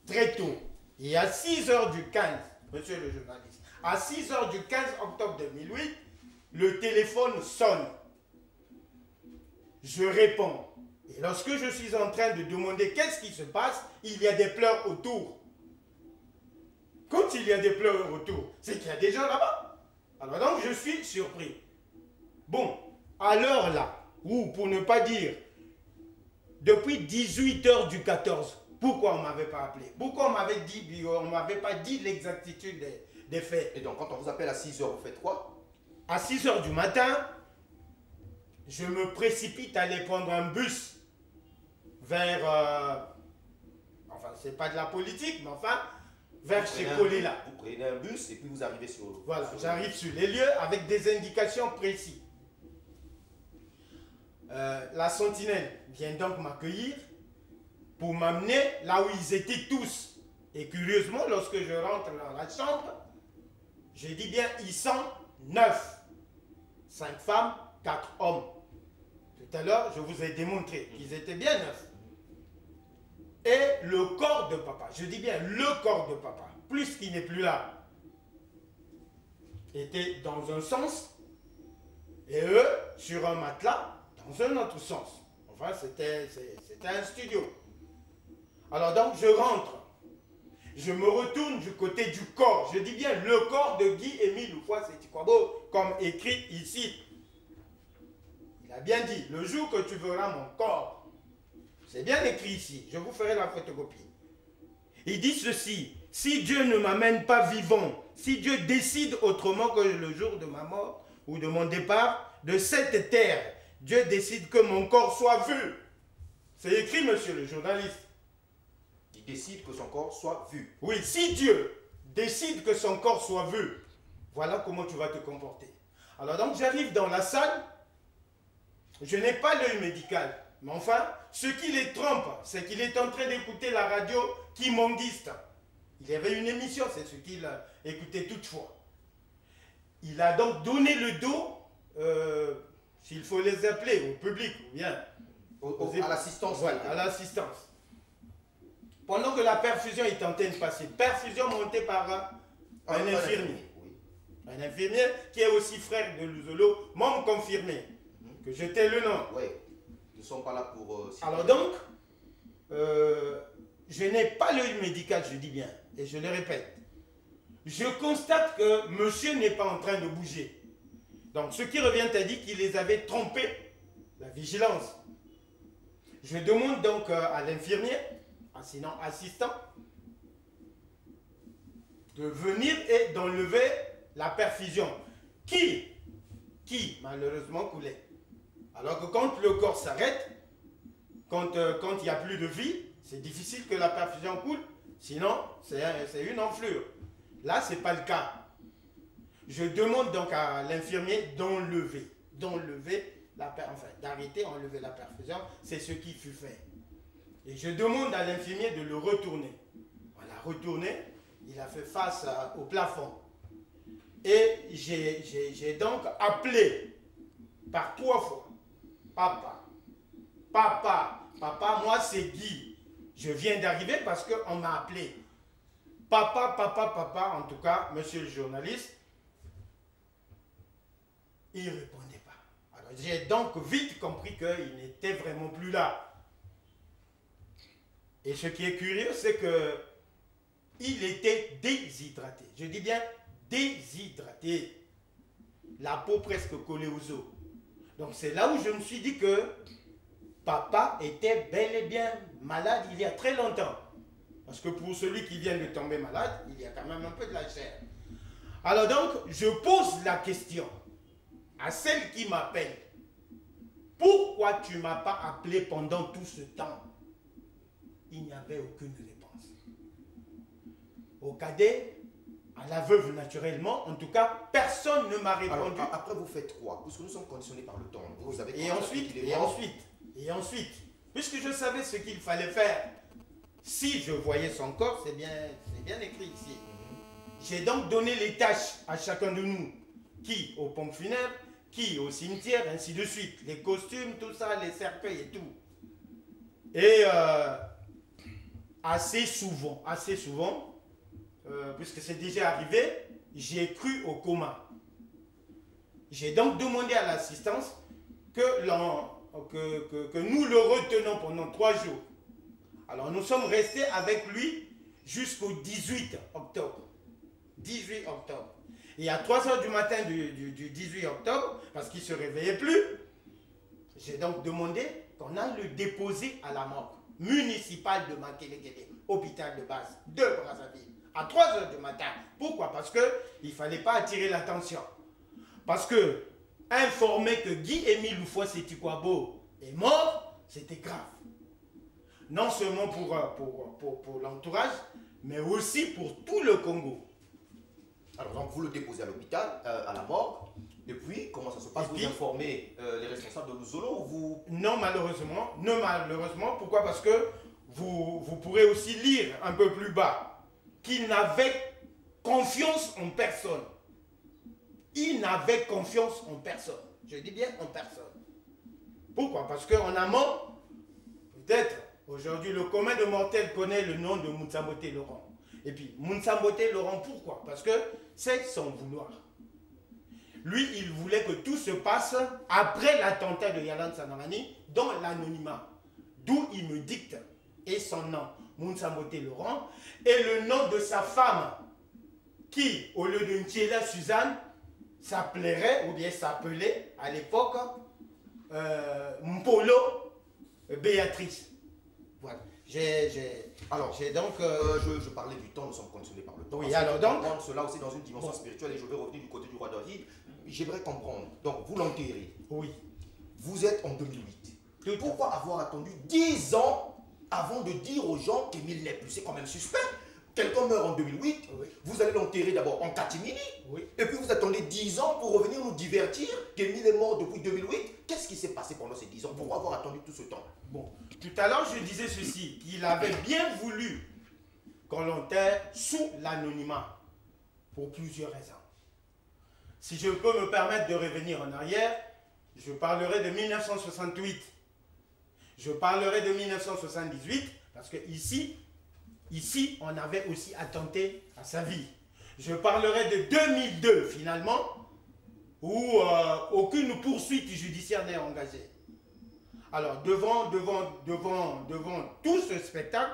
très tôt, et à 6h du 15, monsieur le journaliste, à 6h du 15 octobre 2008, le téléphone sonne. Je réponds. Et lorsque je suis en train de demander qu'est-ce qui se passe, il y a des pleurs autour. Quand il y a des pleurs autour, c'est qu'il y a des gens là-bas. Alors donc je suis surpris. Bon, à l'heure là, ou pour ne pas dire, depuis 18h du 14, pourquoi on ne m'avait pas appelé? Pourquoi on ne m'avait pas dit l'exactitude des faits? Et donc quand on vous appelle à 6h, vous faites quoi? À 6h du matin, je me précipite à aller prendre un bus vers, enfin c'est pas de la politique, mais enfin, vers chez Kolela. Vous prenez un bus et puis vous arrivez sur... Voilà, j'arrive sur les lieux avec des indications précises. La sentinelle vient donc m'accueillir pour m'amener là où ils étaient tous. Et curieusement, lorsque je rentre dans la chambre, je dis bien, ils sont 9. 5 femmes, 4 hommes. Tout à l'heure, je vous ai démontré qu'ils étaient bien 9. Et le corps de papa, je dis bien le corps de papa, plus qu'il n'est plus là, était dans un sens Et eux, sur un matelas, dans un autre sens. Enfin, c'était un studio. Alors donc, je rentre. Je me retourne du côté du corps. Je dis bien le corps de Guy-Émile Houphouët-Sétiquabo, comme écrit ici. Il a bien dit, le jour que tu verras mon corps, c'est bien écrit ici, je vous ferai la photocopie. Il dit ceci, si Dieu ne m'amène pas vivant, si Dieu décide autrement que le jour de ma mort ou de mon départ de cette terre, Dieu décide que mon corps soit vu. C'est écrit, monsieur le journaliste. Il décide que son corps soit vu. Oui, si Dieu décide que son corps soit vu, voilà comment tu vas te comporter. Alors donc j'arrive dans la salle, je n'ai pas l'œil médical, mais enfin, ce qui les trompe, c'est qu'il est en train d'écouter la radio Kimonguiste. Il y avait une émission, c'est ce qu'il écoutait toutefois. Il a donc donné le dos, s'il faut les appeler, au public, ou bien à l'assistance. Voilà, à l'assistance. Pendant que la perfusion est en train de passer, perfusion montée par un infirmier. Oui. Un infirmier qui est aussi frère de Luzolo, membre confirmé, que je t'ai le nom. Oui, nous ne sommes pas là pour... Alors donc, je n'ai pas l'œil médical, je dis bien, et je le répète. Je constate que monsieur n'est pas en train de bouger. Donc ce qui revient à dire qu'il les avait trompés, la vigilance. Je demande donc à l'infirmier, sinon assistant, de venir et d'enlever la perfusion qui malheureusement coulait. Alors que quand le corps s'arrête, quand il n'y a plus de vie, c'est difficile que la perfusion coule, sinon c'est une enflure. Là, ce n'est pas le cas. Je demande donc à l'infirmier d'enlever d'arrêter, enlever la perfusion, c'est ce qui fut fait. Et je demande à l'infirmier de le retourner. On l'a retourné, il a fait face au plafond. Et j'ai donc appelé par 3 fois. Papa, moi c'est Guy. Je viens d'arriver parce qu'on m'a appelé. Papa, en tout cas, monsieur le journaliste, il ne répondait pas. Alors j'ai donc vite compris qu'il n'était vraiment plus là. Et ce qui est curieux, c'est que il était déshydraté. Je dis bien déshydraté. La peau presque collée aux os. Donc c'est là où je me suis dit que papa était bel et bien malade il y a très longtemps. Parce que pour celui qui vient de tomber malade, il y a quand même un peu de la chair. Alors donc, je pose la question à celle qui m'appelle. Pourquoi tu ne m'as pas appelé pendant tout ce temps? Il n'y avait aucune réponse. Au cadet, à la veuve naturellement, en tout cas, personne ne m'a répondu. Alors, après, vous faites quoi? Puisque nous sommes conditionnés par le temps. Vous avez et ensuite, puisque je savais ce qu'il fallait faire, si je voyais son corps, c'est bien écrit ici. J'ai donc donné les tâches à chacun de nous. Qui aux pompes funèbres, qui au cimetière, ainsi de suite. Les costumes, tout ça, les cercueils et tout. Et assez souvent, puisque c'est déjà arrivé, j'ai cru au coma. J'ai donc demandé à l'assistance que nous le retenons pendant 3 jours. Alors nous sommes restés avec lui jusqu'au 18 octobre. 18 octobre. Et à 3 h du matin du 18 octobre, parce qu'il ne se réveillait plus, j'ai donc demandé qu'on aille le déposer à la morgue municipale de Makelekele, hôpital de base de Brazzaville, à 3 h du matin. Pourquoi? Parce qu'il ne fallait pas attirer l'attention. Parce que informer que Guy-Émile Houphouët-Sétiquabo est mort, c'était grave. Non seulement pour l'entourage, mais aussi pour tout le Congo. Alors donc vous le déposez à l'hôpital, à la morgue, et puis comment ça se passe? Vous informez les responsables de Luzolo ou vous... Non malheureusement, pourquoi? Parce que vous pourrez aussi lire un peu plus bas qu'il n'avait confiance en personne. Il n'avait confiance en personne. Je dis bien en personne. Pourquoi? Parce qu'en amont, peut-être, aujourd'hui, le commun de mortels connaît le nom de Moutsamboté Laurent. Et puis, Moutsamboté Laurent, pourquoi? Parce que c'est son vouloir. Lui, il voulait que tout se passe après l'attentat de Yalan Sanarani, dans l'anonymat. D'où il me dicte, et son nom, Mounsamboté Laurent, et le nom de sa femme, qui, au lieu de Ntiela Suzanne, s'appellerait, ou bien s'appelait à l'époque, Mpolo Béatrice. Voilà. Alors, j'ai donc... je parlais du temps, nous sommes conditionnés par le temps. Oui, alors donc... Prendre cela aussi dans une dimension spirituelle, et je vais revenir du côté du roi David. J'aimerais comprendre. Donc, vous l'enterrez. Oui. Vous êtes en 2008. Pourquoi avoir attendu 10 ans avant de dire aux gens qu'Émile n'est plus? C'est quand même suspect. Quelqu'un meurt en 2008, oui. Vous allez l'enterrer d'abord en catimini, oui. Et puis vous attendez 10 ans pour revenir nous divertir qu'Émile est mort depuis 2008. Qu'est-ce qui s'est passé pendant ces 10 ans? Pourquoi avoir attendu tout ce temps? Bon, tout à l'heure je disais ceci, qu'il avait bien voulu qu'on l'enterre sous l'anonymat, pour plusieurs raisons. Si je peux me permettre de revenir en arrière, je parlerai de 1968. Je parlerai de 1978, parce que ici, on avait aussi attenté à sa vie. Je parlerai de 2002, finalement, où aucune poursuite judiciaire n'est engagée. Alors, devant tout ce spectacle,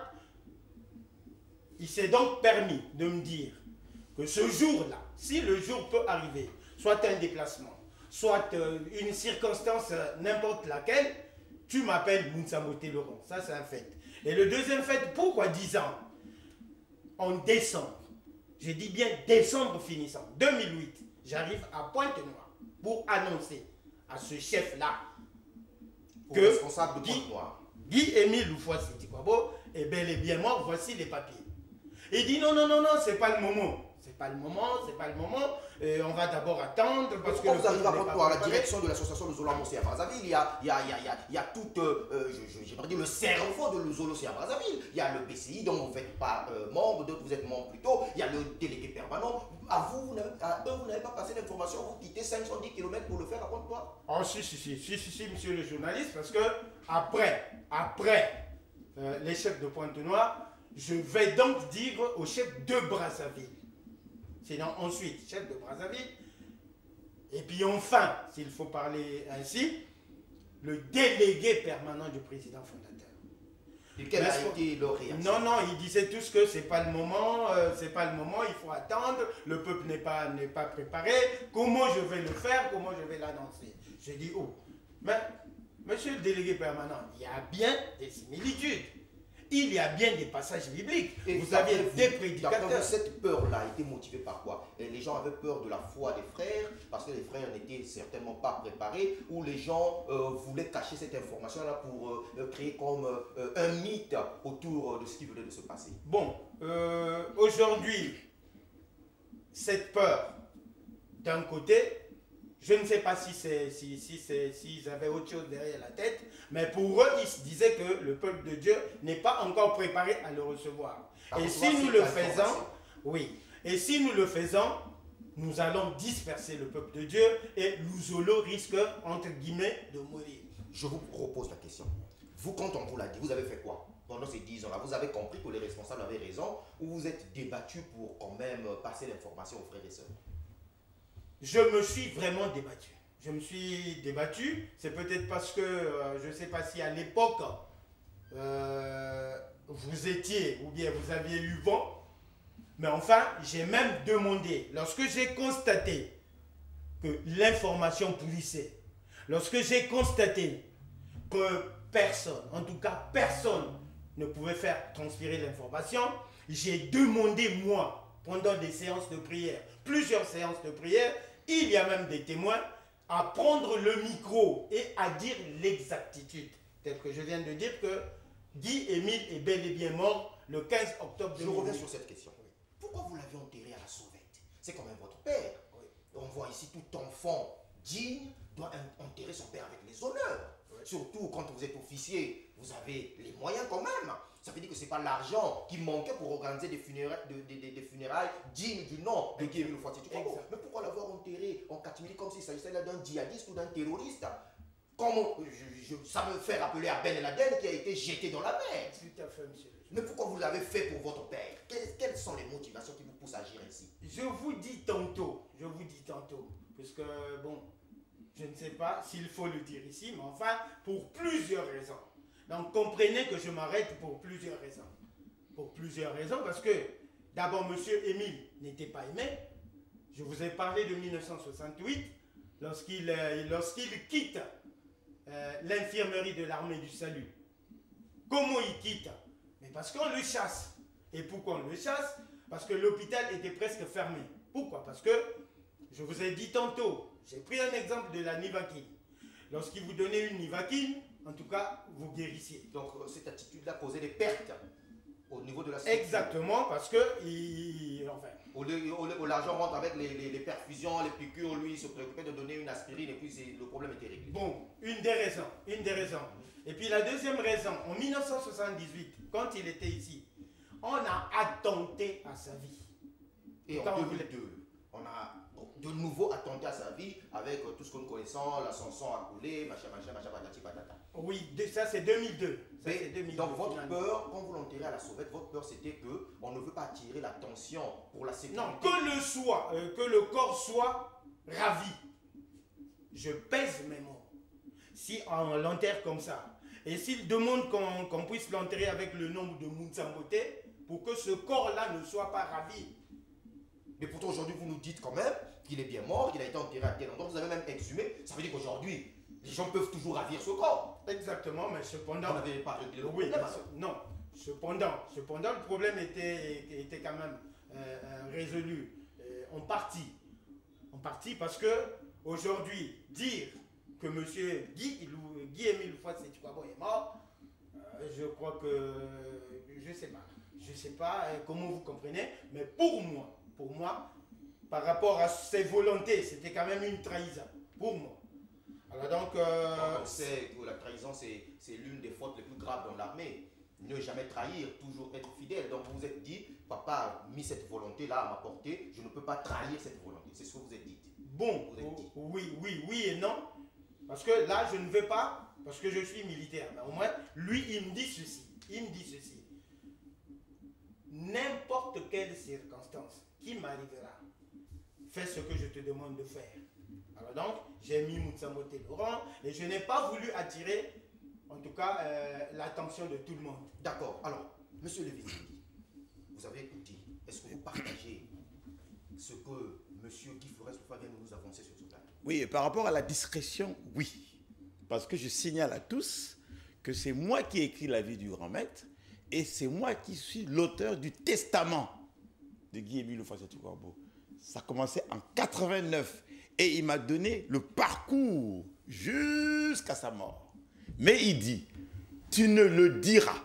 il s'est donc permis de me dire que ce jour-là, si le jour peut arriver, soit un déplacement, soit une circonstance n'importe laquelle, tu m'appelles Mounsamboté Laurent. Ça, c'est un fait. Et le deuxième fait, pourquoi 10 ans? En décembre, je dis bien décembre finissant, 2008, j'arrive à Pointe-Noire pour annoncer à ce chef-là que responsable de Pointe-Noire, Guy-Émile Loufoua-Siti-Kwabo est bel et bien mort, voici les papiers. Il dit non, c'est pas le moment. C'est pas le moment, on va d'abord attendre parce que... Quand vous arrivez à Pointe-Noire, la direction de l'association de Zola Monsé à Brazzaville, il y a tout, j'aimerais dire, le cerveau de Zolo à Brazzaville. Il y a le BCI dont vous ne faites pas membre, d'autres vous êtes membre plutôt, il y a le délégué permanent. À vous n'avez pas passé l'information, vous quittez 510 km pour le faire à Pointe-Noire? Oh si, monsieur le journaliste, parce que après les chefs de Pointe-Noire, je vais donc dire au chef de Brazzaville. Sinon, ensuite, chef de Brazzaville. Et puis enfin, s'il faut parler ainsi, le délégué permanent du président fondateur. Et quelle a été leur réaction? Non, ils disaient tous que c'est pas le moment, il faut attendre, le peuple n'est pas préparé, comment je vais le faire, comment je vais l'annoncer? J'ai dit, oh, mais monsieur le délégué permanent, il y a bien des similitudes. Il y a bien des passages bibliques. Et vous avez des prédicateurs. Cette peur-là a été motivée par quoi? Et les gens avaient peur de la foi des frères, parce que les frères n'étaient certainement pas préparés, ou les gens voulaient cacher cette information-là pour créer comme un mythe autour de ce qui venait de se passer. Bon, aujourd'hui, cette peur, d'un côté, je ne sais pas s'ils avaient autre chose derrière la tête, mais pour eux, ils se disaient que le peuple de Dieu n'est pas encore préparé à le recevoir. Et si nous le faisons, oui, et si nous le faisons, nous allons disperser le peuple de Dieu et Louzolo risque, entre guillemets, de mourir. Je vous repose la question. Vous, quand on vous l'a dit, vous avez fait quoi pendant ces 10 ans-là? Vous avez compris que les responsables avaient raison ou vous êtes débattu pour quand même passer l'information aux frères et sœurs? Je me suis vraiment débattu. C'est peut-être parce que, je ne sais pas si à l'époque, vous étiez ou bien vous aviez eu vent, mais enfin, j'ai même demandé, lorsque j'ai constaté que l'information pourrissait, lorsque j'ai constaté que personne, en tout cas personne, ne pouvait faire transpirer l'information, j'ai demandé, moi, pendant des séances de prière, plusieurs séances de prière, il y a même des témoins, à prendre le micro et à dire l'exactitude. Tel que je viens de dire que Guy-Émile est bel et bien mort le 15 octobre 2008. Je reviens sur cette question. Pourquoi vous l'avez enterré à la sauvette? C'est quand même votre père. Oui. On voit ici tout enfant digne doit enterrer son père avec les honneurs. Oui. Surtout quand vous êtes officier, vous avez les moyens quand même. Ça veut dire que ce n'est pas l'argent qui manquait pour organiser des funérailles dignes du nom de Guy-Émile Loufoua-Siti-Kwabo. Mais pourquoi l'avoir enterré en catimini comme s'il s'agissait là d'un djihadiste ou d'un terroriste? ça me fait rappeler à Ben Laden qui a été jeté dans la mer. Tout à fait, monsieur. Mais pourquoi vous l'avez fait pour votre père? Quelles sont les motivations qui vous poussent à agir ainsi? Je vous dis tantôt, puisque bon, je ne sais pas s'il faut le dire ici, mais enfin, pour plusieurs raisons. Donc comprenez que je m'arrête pour plusieurs raisons. Pour plusieurs raisons, parce que d'abord, monsieur Émile n'était pas aimé. Je vous ai parlé de 1968, lorsqu'il quitte l'infirmerie de l'armée du salut. Comment il quitte? Mais parce qu'on le chasse. Et pourquoi on le chasse? Parce que l'hôpital était presque fermé. Pourquoi? Parce que, je vous ai dit tantôt, j'ai pris un exemple de la Nivaquine. Lorsqu'il vous donnait une Nivaquine, en tout cas, vous guérissiez. Donc cette attitude-là causait des pertes au niveau de la structure. Exactement, parce que, enfin... Où l'argent rentre avec les perfusions, les piqûres, lui, il se préoccupait de donner une aspirine et puis le problème était réglé. Bon, une des raisons. Et puis la deuxième raison, en 1978, quand il était ici, on a attenté à sa vie. Et en 2002, on a de nouveau attenté à sa vie avec tout ce que nous connaissons, la chanson à couler, machin, patati patata. Oui, ça c'est 2002. Donc votre peur, quand vous l'enterrez à la sauvette, votre peur c'était qu'on ne veut pas attirer l'attention pour la sécurité. Non, que le corps soit ravi. Je pèse mes mots. Si on l'enterre comme ça, et s'il demande qu'on puisse l'enterrer avec le nom de Mounsambote, pour que ce corps-là ne soit pas ravi. Mais pourtant aujourd'hui vous nous dites quand même qu'il est bien mort, qu'il a été enterré à tel endroit, vous avez même exhumé. Ça veut dire qu'aujourd'hui, les gens peuvent toujours ravir ce corps. Exactement, mais cependant... Vous n'avez pas réglé le problème. Oui, non. Cependant, le problème était quand même résolu en partie. En partie parce que aujourd'hui, dire que M. Guy-Émile Houphouët-Séchouabo est mort, je crois que... Je ne sais pas comment vous comprenez, mais pour moi, par rapport à ses volontés, c'était quand même une trahison. Pour moi. Alors donc... on sait que la trahison, c'est l'une des fautes les plus graves dans l'armée. Ne jamais trahir, toujours être fidèle. Donc vous vous êtes dit, papa a mis cette volonté-là à ma portée, je ne peux pas trahir cette volonté. C'est ce que vous êtes dit. Bon, oui et non. Parce que là, je ne vais pas, parce que je suis militaire. Mais au moins, lui, il me dit ceci. N'importe quelle circonstance qui m'arrivera, fais ce que je te demande de faire. Alors donc, j'ai mis Moutsambote Laurent et je n'ai pas voulu attirer, en tout cas, l'attention de tout le monde. D'accord. Alors, monsieur Lévy, vous avez écouté. Est-ce que vous partagez ce que monsieur Guy Forest-Loufa vient de nous avancer sur ce plateau? Oui, et par rapport à la discrétion, oui. Parce que je signale à tous que c'est moi qui ai écrit la vie du grand maître et c'est moi qui suis l'auteur du testament de Guy-Émile Houphouët-Séchouabo. Ça a commencé en 89 et il m'a donné le parcours jusqu'à sa mort. Mais il dit, tu ne le diras,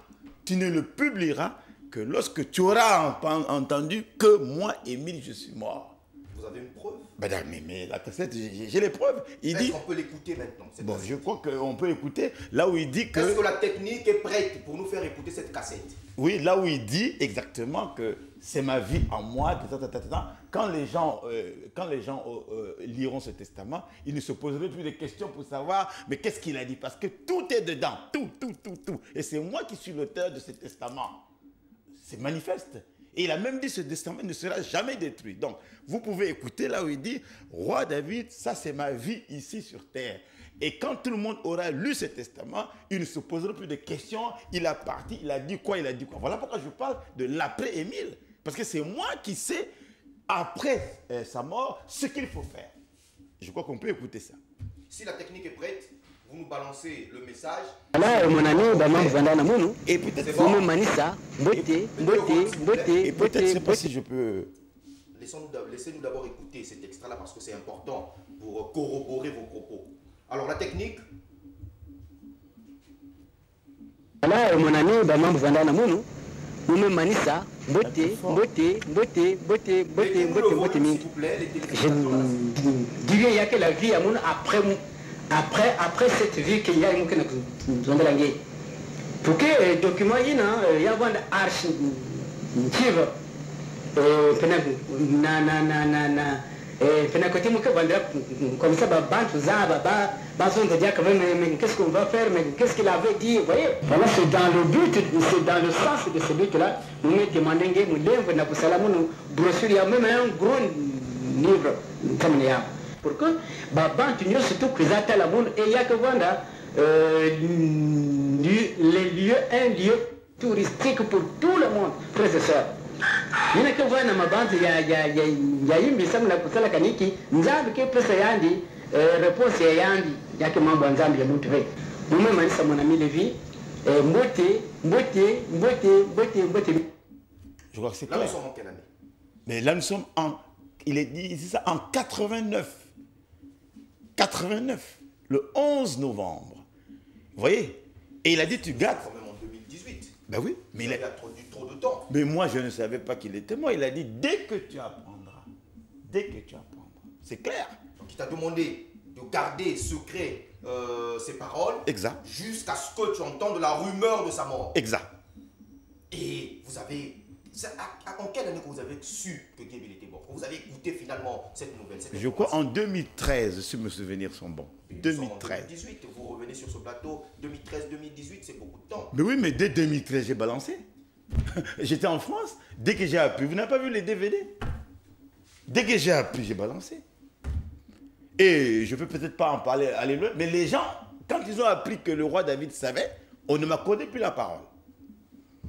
tu ne le publieras que lorsque tu auras entendu que moi, Émile, je suis mort. Vous avez une preuve? Mais la cassette, j'ai les preuves. Il dit... On peut l'écouter maintenant. Bon, je crois qu'on peut écouter là où il dit que... Est-ce que la technique est prête pour nous faire écouter cette cassette? Oui, là où il dit exactement que c'est ma vie en moi. Quand les gens liront ce testament, ils ne se poseront plus de questions pour savoir mais qu'est-ce qu'il a dit. Parce que tout est dedans, tout. Et c'est moi qui suis l'auteur de ce testament. C'est manifeste. Et il a même dit que ce testament ne sera jamais détruit. Donc, vous pouvez écouter là où il dit « Roi David, ça c'est ma vie ici sur terre. » Et quand tout le monde aura lu ce testament, il ne se posera plus de questions. Il a parti, il a dit quoi. Voilà pourquoi je parle de l'après-Émile. Parce que c'est moi qui sais, après sa mort, ce qu'il faut faire. Je crois qu'on peut écouter ça. Si la technique est prête, vous nous balancez le message. Là, mon ami, et peut-être je ne sais pas si je peux... Laissez-nous d'abord écouter cet extrait-là parce que c'est important pour corroborer vos propos. Alors la technique. Là, mon ami, Manissa, beauté. Je dirais il y a que la vie à mon après cette vie qu'il y a une pour que le document il y a une archive côté comme ça, mais qu'est-ce qu'on va faire, mais qu'est-ce qu'il avait dit, vous voyez. Voilà, c'est dans le but, c'est dans le sens de ce but-là. Nous nous demandons, nous brochure, il y a même un gros livre, pour que, tu surtout présenter la monde, et il y a que voilà, les lieux, un lieu touristique pour tout le monde, frères et sœurs. Il y a que voilà, ma bande, il y a une mission là pour ça la caniki, nous avons que plus yandi, réponse yandi, il y a que membre en Zambie, montrer. Nous-mêmes, c'est mon ami Lévi, beauté. Je crois que c'est là, clair. nous sommes en quelle année? Mais là, nous sommes en... Il est dit ici ça, en 89. 89. Le 11 novembre. Vous voyez? Et il a dit, tu gardes... Quand même en 2018. Ben oui. Mais Il a trop de temps. Mais moi, je ne savais pas qu'il était mort. Il a dit, dès que tu apprendras. Dès que tu apprendras. C'est clair. Donc il t'a demandé de garder secret ses paroles. Exact. Jusqu'à ce que tu entendes la rumeur de sa mort. Exact. Et vous avez... En quelle année que vous avez su que Guébel était mort? Vous avez écouté finalement cette nouvelle? Je crois en 2013, si mes souvenirs sont bons. 2013. En 2018, vous revenez sur ce plateau. 2013-2018, c'est beaucoup de temps. Mais oui, mais dès 2013, j'ai balancé. J'étais en France. Dès que j'ai appris, vous n'avez pas vu les DVD? Dès que j'ai appris, j'ai balancé. Et je ne peux peut-être pas en parler, aller loin, mais les gens, quand ils ont appris que le roi David savait, on ne m'accordait plus la parole.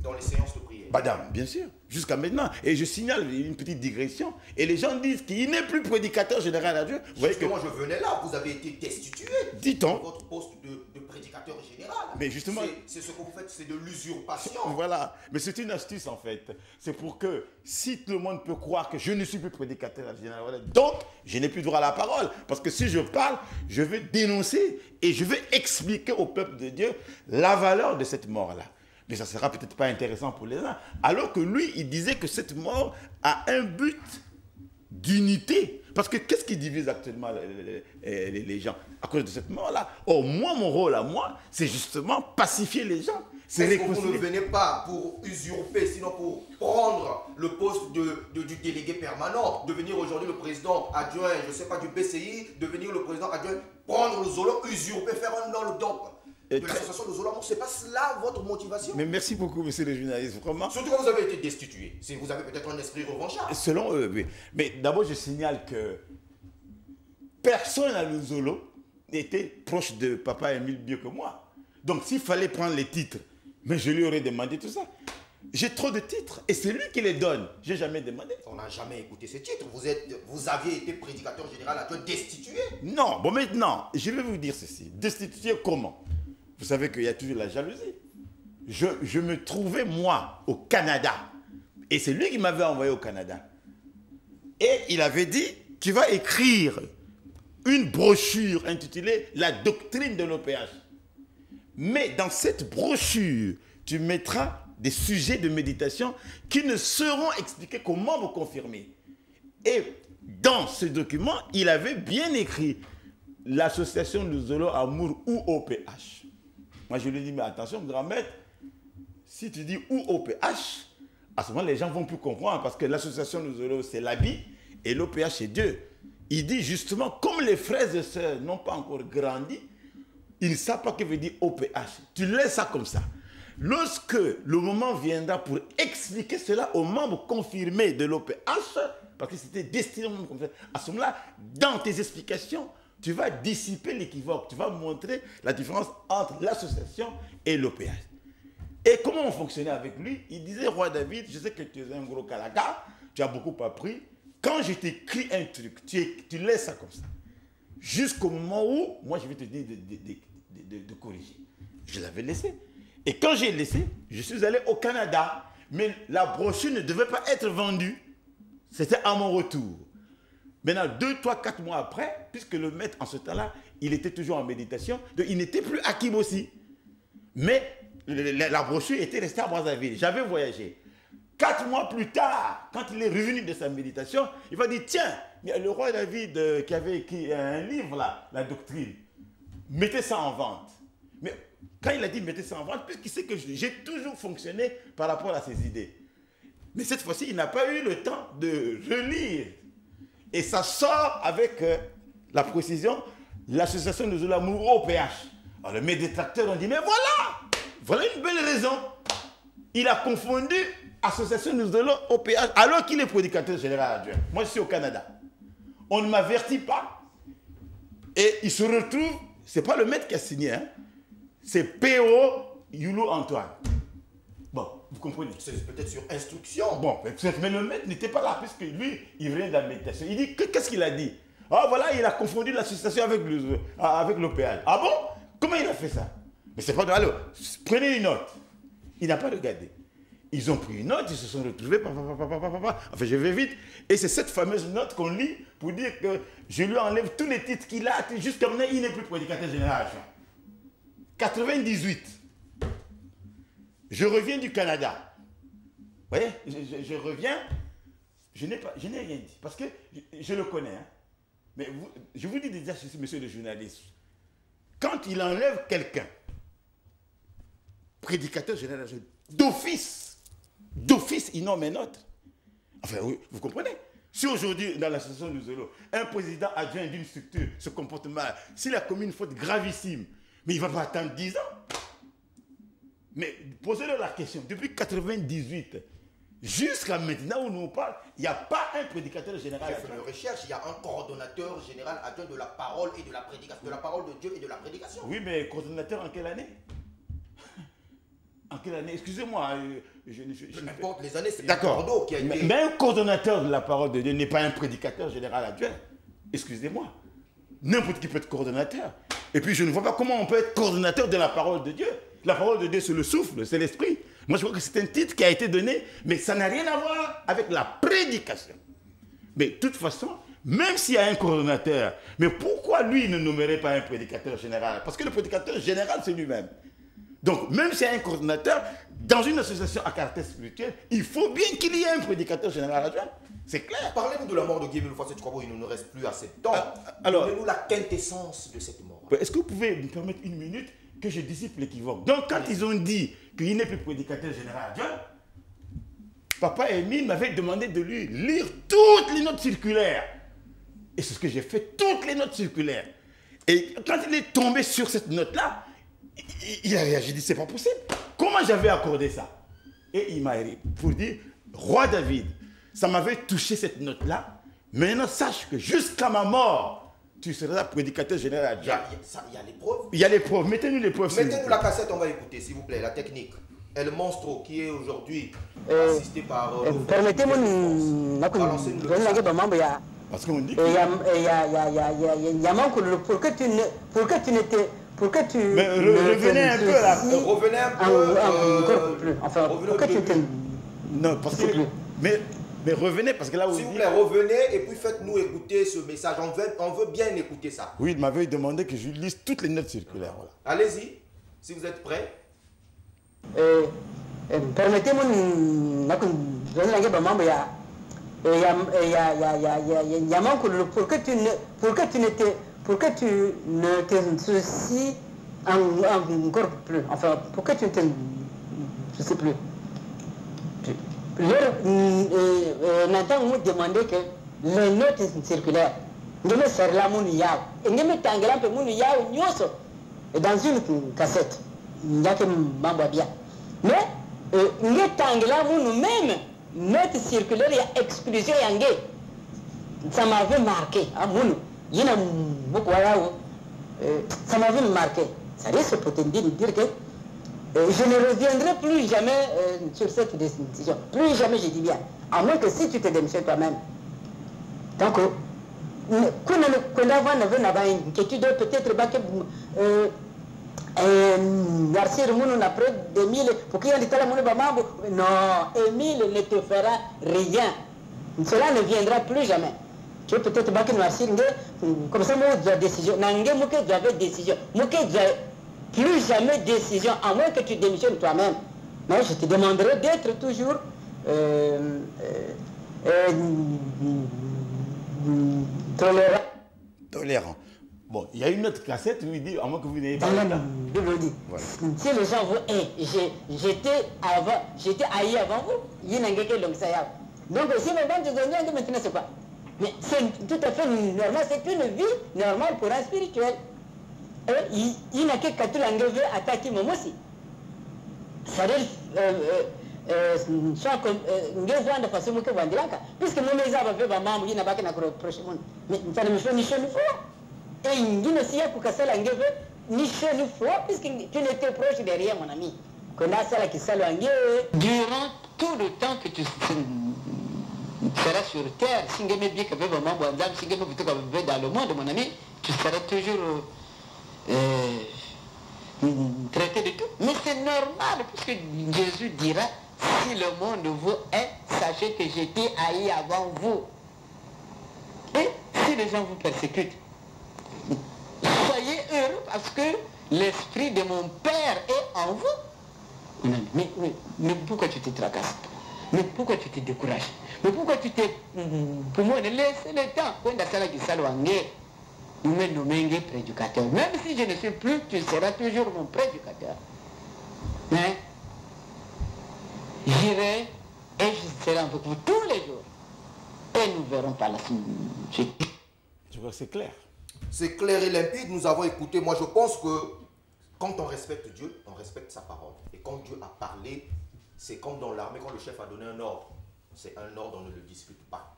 Dans les séances de prière. Madame, bien sûr, jusqu'à maintenant. Et je signale une petite digression. Et les gens disent qu'il n'est plus prédicateur général à Dieu. Vous voyez que... Justement, je venais là, vous avez été destitué. Dit-on. Votre poste de prédicateur général. Mais justement... C'est ce que vous faites, c'est de l'usurpation. Voilà. Mais c'est une astuce en fait. C'est pour que, si tout le monde peut croire que je ne suis plus prédicateur général, donc je n'ai plus droit à la parole. Parce que si je parle, je vais dénoncer et je vais expliquer au peuple de Dieu la valeur de cette mort-là. Mais ça ne sera peut-être pas intéressant pour les uns. Alors que lui, il disait que cette mort a un but d'unité. Parce que qu'est-ce qui divise actuellement les gens à cause de cette mort-là? Oh, moi, mon rôle à moi, c'est justement pacifier les gens. C'est Est-ce que vous ne venez pas pour usurper, sinon pour prendre le poste du délégué permanent, devenir aujourd'hui le président adjoint, je ne sais pas, du BCI, devenir le président adjoint, prendre le Zolo, usurper, faire un non-le-dop de l'association de Zolo? C'est pas cela votre motivation? Mais merci beaucoup, monsieur le journaliste, vraiment. Surtout quand vous avez été destitué. Vous avez peut-être un esprit revanchard. Selon eux, oui. Mais d'abord, je signale que personne à l'Uzolo n'était proche de Papa Émile mieux que moi. Donc, s'il fallait prendre les titres, mais je lui aurais demandé tout ça. J'ai trop de titres et c'est lui qui les donne. Je n'ai jamais demandé. On n'a jamais écouté ces titres. Vous aviez été prédicateur général à Dieu destitué. Non, bon maintenant, je vais vous dire ceci. Destitué comment? Vous savez qu'il y a toujours la jalousie. Je me trouvais, moi, au Canada. Et c'est lui qui m'avait envoyé au Canada. Et il avait dit, tu vas écrire une brochure intitulée « La doctrine de l'OPH ». Mais dans cette brochure, tu mettras des sujets de méditation qui ne seront expliqués qu'aux membres confirmés. Et dans ce document, il avait bien écrit l'association de Zolo Amour ou OPH. Moi, je lui ai dit, mais attention, grand maître, si tu dis ou OPH, à ce moment, les gens vont plus comprendre parce que l'association de Zolo, c'est l'habit et l'OPH, c'est Dieu. Il dit justement, comme les frères et sœurs n'ont pas encore grandi, ils ne savent pas ce que veut dire OPH. Tu laisses ça comme ça. Lorsque le moment viendra pour expliquer cela aux membres confirmés de l'OPH, parce que c'était destiné aux membres confirmés, à ce moment-là, dans tes explications, tu vas dissiper l'équivoque. Tu vas montrer la différence entre l'association et l'OPH. Et comment on fonctionnait avec lui? Il disait, Roi David, je sais que tu es un gros calaga, tu as beaucoup appris. Quand je t'écris un truc, tu laisses ça comme ça. Jusqu'au moment où, moi, je vais te dire de corriger. Je l'avais laissé. Et quand j'ai laissé, je suis allé au Canada. Mais la brochure ne devait pas être vendue. C'était à mon retour. Maintenant, 2, 3, 4 mois après, puisque le maître, en ce temps-là, il était toujours en méditation, donc il n'était plus à Kibossi. Mais la brochure était restée à Brazzaville. J'avais voyagé. 4 mois plus tard, quand il est revenu de sa méditation, il va dire, tiens, le roi David qui avait écrit un livre là, la doctrine, mettez ça en vente. Mais quand il a dit mettez ça en vente, puisqu'il sait que j'ai toujours fonctionné par rapport à ses idées. Mais cette fois-ci, il n'a pas eu le temps de relire. Et ça sort avec la précision, l'association de Zolamour au PH. Alors mes détracteurs ont dit, mais voilà une belle raison. Il a confondu association de Zolamour au PH alors qu'il est prédicateur général adjoint. Moi je suis au Canada. On ne m'avertit pas. Et il se retrouve, c'est pas le maître qui a signé, hein, c'est P.O. Youlou Antoine. Bon, vous comprenez. C'est peut-être sur instruction. Bon, mais le maître n'était pas là, puisque lui, il venait de la méditation. Il dit, qu'est-ce qu'il a dit? Ah voilà, il a confondu l'association avec l'OPH. Ah bon? Comment il a fait ça? Mais c'est pas de... Alors, prenez une note. Il n'a pas regardé. Ils ont pris une note, ils se sont retrouvés, enfin je vais vite. Et c'est cette fameuse note qu'on lit pour dire que je lui enlève tous les titres qu'il a, jusqu'à maintenant, il n'est plus prédicateur général. 98. Je reviens du Canada. Vous voyez, je reviens, je n'ai rien dit, parce que je le connais. Hein. Mais je vous dis déjà, monsieur le journaliste, quand il enlève quelqu'un, prédicateur général, d'office, il nomme un autre. Enfin, vous comprenez? Si aujourd'hui, dans l'association de Zolo, un président adjoint d'une structure se comporte mal, s'il a commis une faute gravissime, mais il ne va pas attendre 10 ans. Mais posez-leur la question, depuis 1998, jusqu'à maintenant où nous parlons, il n'y a pas un prédicateur général. J'ai fait une recherche, il y a un coordonnateur général adjoint de la parole et de la prédication, de la parole de Dieu et de la prédication. Oui, mais coordonnateur en quelle année? En quelle année? Excusez-moi. N'importe les années, c'est d'accord. Qui a été... Mais un coordonnateur de la parole de Dieu n'est pas un prédicateur général adjoint. Excusez-moi. N'importe qui peut être coordonnateur. Et puis je ne vois pas comment on peut être coordonnateur de la parole de Dieu. La parole de Dieu, c'est le souffle, c'est l'esprit. Moi, je crois que c'est un titre qui a été donné, mais ça n'a rien à voir avec la prédication. Mais de toute façon, même s'il y a un coordonnateur, mais pourquoi lui ne nommerait pas un prédicateur général? Parce que le prédicateur général, c'est lui-même. Donc, même s'il y a un coordonnateur, dans une association à caractère spirituel, il faut bien qu'il y ait un prédicateur général adjoint. C'est clair. Parlez-nous de la mort de Guy Mulfort Setchkwabo, il ne nous reste plus assez de temps. Alors, donnez-nous la quintessence de cette mort. Est-ce que vous pouvez me permettre une minute que je dissipe l'équivoque? Donc, quand ils ont dit qu'il n'est plus prédicateur général adjoint, Papa Émile m'avait demandé de lui lire toutes les notes circulaires. Et c'est ce que j'ai fait, toutes les notes circulaires. Et quand il est tombé sur cette note-là, il a réagi, dit, c'est pas possible. Comment j'avais accordé ça? Et il m'a pour dire, Roi David, ça m'avait touché cette note-là. Maintenant, sache que jusqu'à ma mort, tu seras prédicateur général adjoint. Il y a les preuves. Il y a les preuves. Mettez-nous les preuves. Mettez-nous la cassette, on va écouter, s'il vous plaît, la technique. El Monstro, qui est aujourd'hui assisté par... Permettez-moi parce qu'on dit pour que tu mais revenez un peu là. Revenez un peu. Enfin, pourquoi tu te... Non, parce que... Mais revenez, parce que là où... S'il vous plaît, revenez et puis faites-nous écouter ce message. On veut bien écouter ça. Oui, il m'avait demandé que je lise toutes les notes circulaires. Voilà. Allez-y, si vous êtes prêts. Permettez-moi pour que tu ne te soucies encore plus. Enfin, pour que tu ne te... Je ne sais plus. Nathan m'a demandé que les notes circulaires, je me sers la mouniao. Et je me tangle un peu mouniao nyoso. Et dans une cassette, il y a que m'envoie bien. Mais, je me tangle la mounou même, note circulaire, il y a exclusion yangé. Ça m'avait marqué, à mounou. Ça m'avait marqué. Ça risque peut-être de dire que je ne reviendrai plus jamais sur cette décision. Plus jamais, je dis bien. À moins que si tu te démissionnes toi-même. Donc, quand on avait une inquiétude, peut-être que Garcia Mounou après d'Emile, pour qu'il y ait un non, Emile ne te fera rien. Cela ne viendra plus jamais. Tu peux peut-être que Garcia, comme ça, moi, j'ai décision. Nangue, moi, j'avais décision. Moi, plus jamais décision, à moins que tu démissionnes toi-même. Mais je te demanderai d'être toujours tolérant. Tolérant. Bon, il y a une autre cassette où il dit, à moins que vous n'ayez pas... Voilà. Si les gens vous... j'étais haï avant vous, il y a un gars qui est donc ça. Donc, si maintenant tu gagnes, maintenant c'est quoi? Mais c'est tout à fait normal, c'est une vie normale pour un spirituel. Il n'a que Katulangue attaquer Momosi. C'est-à-dire, soit comme Ngezwan de façon que Wandilanka, puisque mon mesa va faire maman, il n'a pas qu'à reprocher. Mais ça ne me fait ni chaud ni froid. Et il dit aussi pour que ça l'angue ni chaud ni froid, puisque tu n'étais proche de rien, mon ami. Qu'on a ça qui s'alluangue. Durant tout le temps que tu seras sur terre, si tu bien que maman Wandam, si tu veux dans le monde, mon ami, tu seras toujours traité de tout. Mais c'est normal, puisque Jésus dira, si le monde vous est, sachez que j'étais haï avant vous. Et si les gens vous persécutent, soyez heureux parce que l'esprit de mon Père est en vous. Mais pourquoi tu te tracasses? Mais pourquoi tu te décourages? Mais pourquoi tu te... Pour moi, laisse le temps. Quand nous me nommons prédicateur. Même si je ne suis plus, tu seras toujours mon prédicateur. Mais j'irai et je serai avec vous tous les jours. Et nous verrons par la suite. Je vois que c'est clair. C'est clair et limpide, nous avons écouté. Moi, je pense que quand on respecte Dieu, on respecte sa parole. Et quand Dieu a parlé, c'est comme dans l'armée, quand le chef a donné un ordre. C'est un ordre, on ne le discute pas.